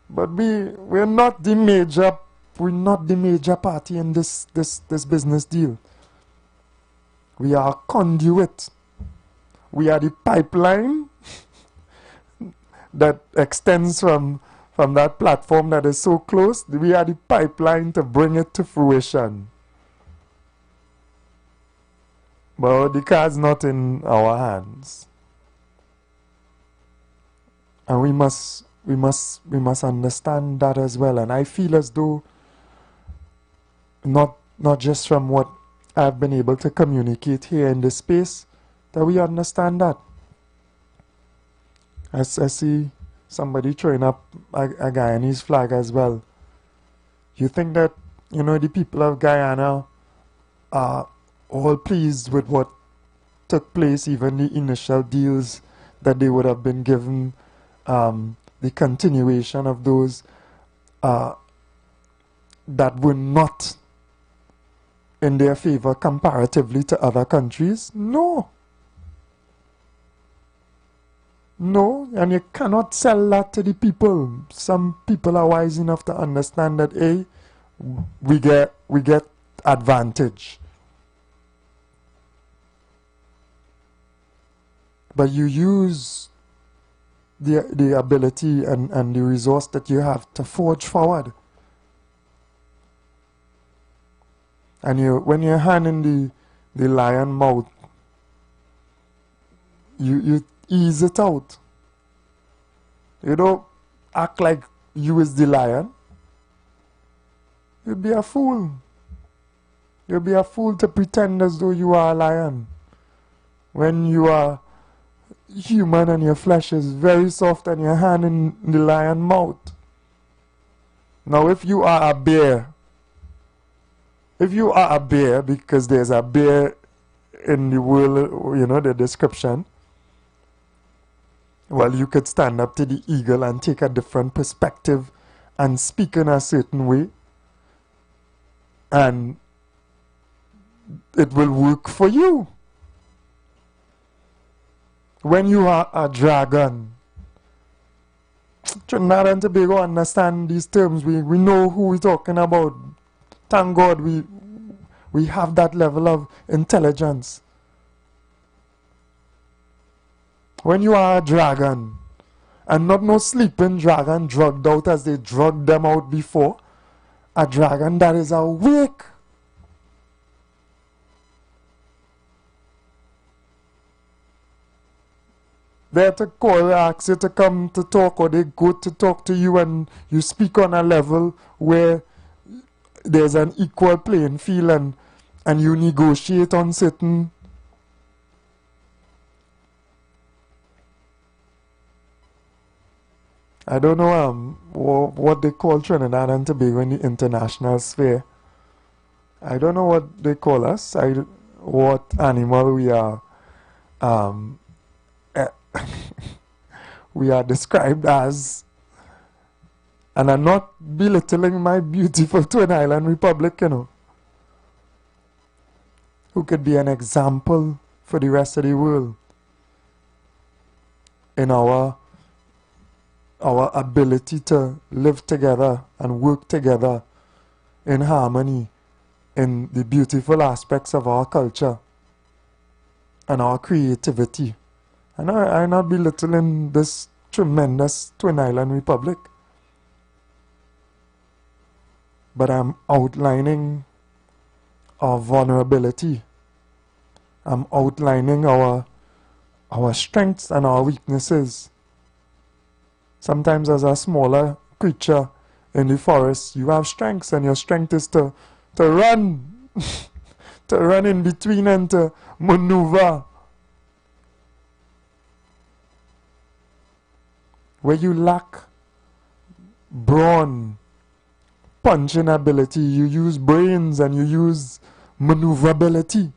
but we're not the major party in this business deal. We are a conduit. We are the pipeline that extends from that platform that is so close. We are the pipeline to bring it to fruition. But the card's not in our hands. And we must understand that as well. And I feel as though not just from what I've been able to communicate here in this space, that we understand that. I see somebody throwing up a Guyanese flag as well. You think that, you know, the people of Guyana are all pleased with what took place, even the initial deals that they would have been given, the continuation of those that were not in their favor comparatively to other countries? No. No, and you cannot sell that to the people. Some people are wise enough to understand that, hey, we get advantage. But you use the ability and the resource that you have to forge forward. And when your hand in the lion mouth, you ease it out. You don't act like you is the lion. You'd be a fool. You'd be a fool to pretend as though you are a lion when you are human and your flesh is very soft and your hand in the lion mouth. Now if you are a bear, because there's a bear in the world, you know, the description, well, you could stand up to the eagle and take a different perspective and speak in a certain way, and it will work for you. When you are a dragon, Trinidad and Tobago understand these terms. We know who we're talking about. Thank God we have that level of intelligence. When you are a dragon, and not no sleeping dragon drugged out as they drugged them out before, a dragon that is awake. They're to call, ask you to come to talk, or they go to talk to you and you speak on a level where there's an equal playing field and you negotiate on certain I don't know what they call Trinidad and Tobago in the international sphere. I don't know what they call us. What animal we are. We are described as, and I'm not belittling my beautiful Twin Island Republic, you know, who could be an example for the rest of the world in our ability to live together and work together in harmony in the beautiful aspects of our culture and our creativity. And I'm not belittling this tremendous Twin Island Republic, but I'm outlining our vulnerability. I'm outlining our strengths and our weaknesses. Sometimes as a smaller creature in the forest, you have strengths, and your strength is to run, to run in between and to maneuver. Where you lack brawn, punching ability, you use brains and you use maneuverability.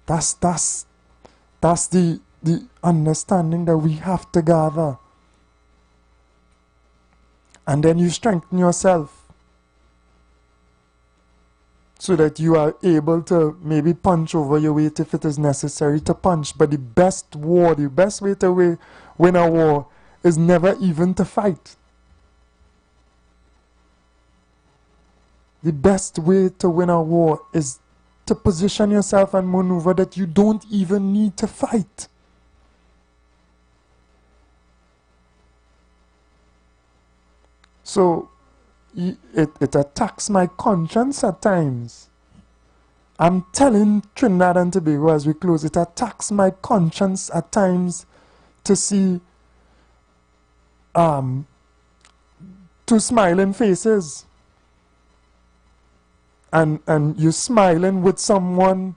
That's the understanding that we have to gather. And then you strengthen yourself so that you are able to maybe punch over your weight if it is necessary to punch. But the best way to win a war is never even to fight. The best way to win a war is to position yourself and maneuver that you don't even need to fight. So it attacks my conscience at times. I'm telling Trinidad and Tobago as we close, it attacks my conscience at times to see two smiling faces. And you're smiling with someone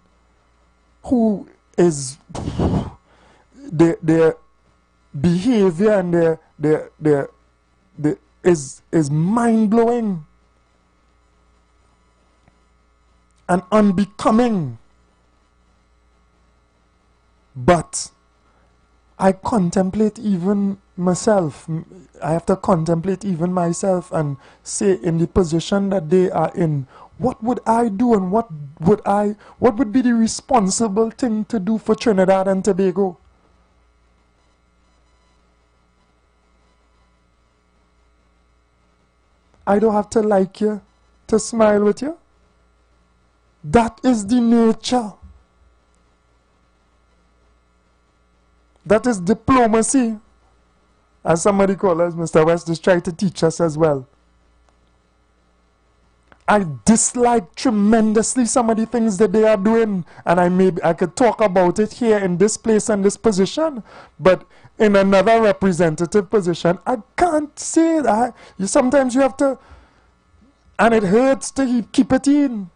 who is their behavior and their is mind-blowing and unbecoming. But I contemplate even myself. I have to contemplate even myself and say, in the position that they are in, what would I do and what would be the responsible thing to do for Trinidad and Tobago? I don't have to like you to smile with you. That is the nature. That is diplomacy. As somebody called us, Mr. West is trying to teach us as well. I dislike tremendously some of the things that they are doing, and I could talk about it here in this place and this position, but in another representative position, I can't say that. Sometimes you have to, and it hurts to keep it in.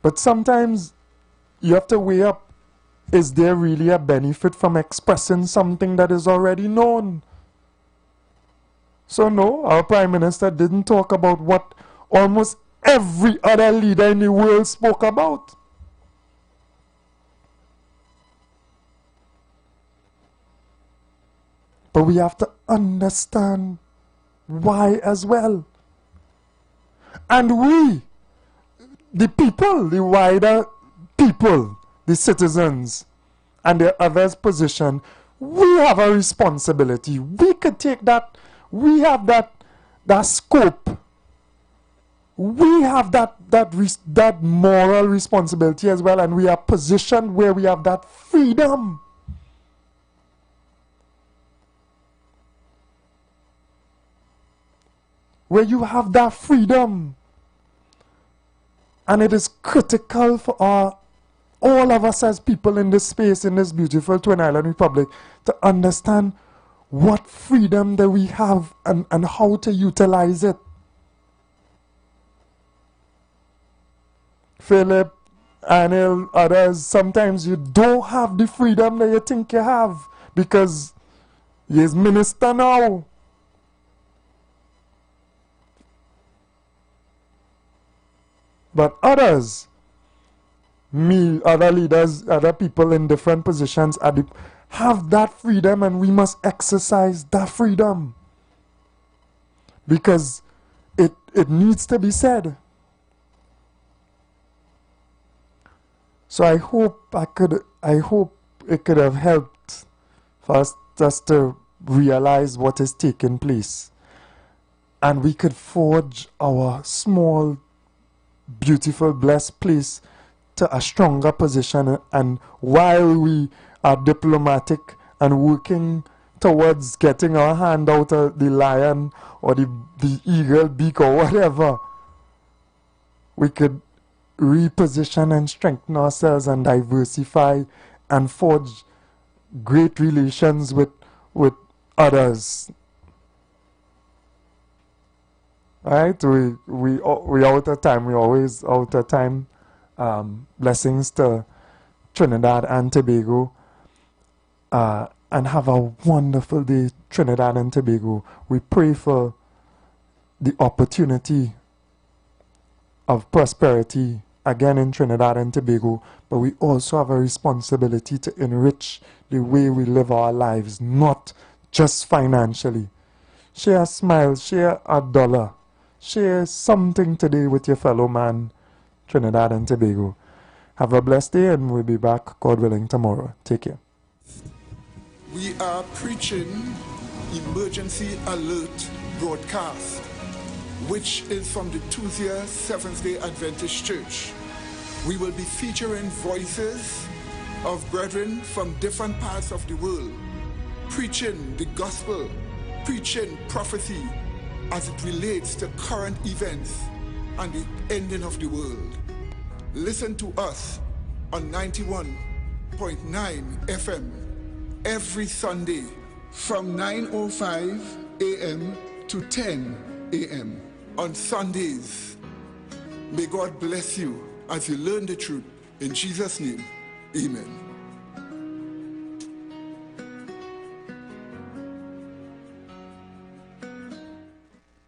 But sometimes you have to weigh up, is there really a benefit from expressing something that is already known? So no, our Prime Minister didn't talk about what almost every other leader in the world spoke about. But we have to understand why as well. And we, the people, the wider people, the citizens, and the others' position, we have a responsibility. We could take that. We have that scope. We have that moral responsibility as well, and we are positioned where we have that freedom. Where you have that freedom. And it is critical for all of us as people in this space, in this beautiful Twin Island Republic, to understand what freedom that we have and how to utilize it. Philip, Anil, others, sometimes you don't have the freedom that you think you have because you're minister now. But others, me, other leaders, other people in different positions have that freedom, and we must exercise that freedom. Because it needs to be said. So I hope it could have helped for us to realize what is taking place. And we could forge our small, beautiful, blessed place to a stronger position, and while we are diplomatic and working towards getting our hand out of the lion or the eagle beak or whatever, we could reposition and strengthen ourselves and diversify and forge great relations with others. Right? We out of time. We always out of time. Blessings to Trinidad and Tobago. And have a wonderful day, Trinidad and Tobago. We pray for the opportunity of prosperity again in Trinidad and Tobago, but we also have a responsibility to enrich the way we live our lives, not just financially. Share a smile, share a dollar, share something today with your fellow man, Trinidad and Tobago. Have a blessed day, and we'll be back, God willing, tomorrow. Take care. We are preaching Emergency Alert broadcast, which is from the Tuesday Seventh-day Adventist Church. We will be featuring voices of brethren from different parts of the world, preaching the gospel, preaching prophecy as it relates to current events and the ending of the world. Listen to us on 91.9 FM every Sunday from 9:05 a.m. to 10 a.m. on Sundays. May God bless you as you learn the truth. In Jesus' name, amen.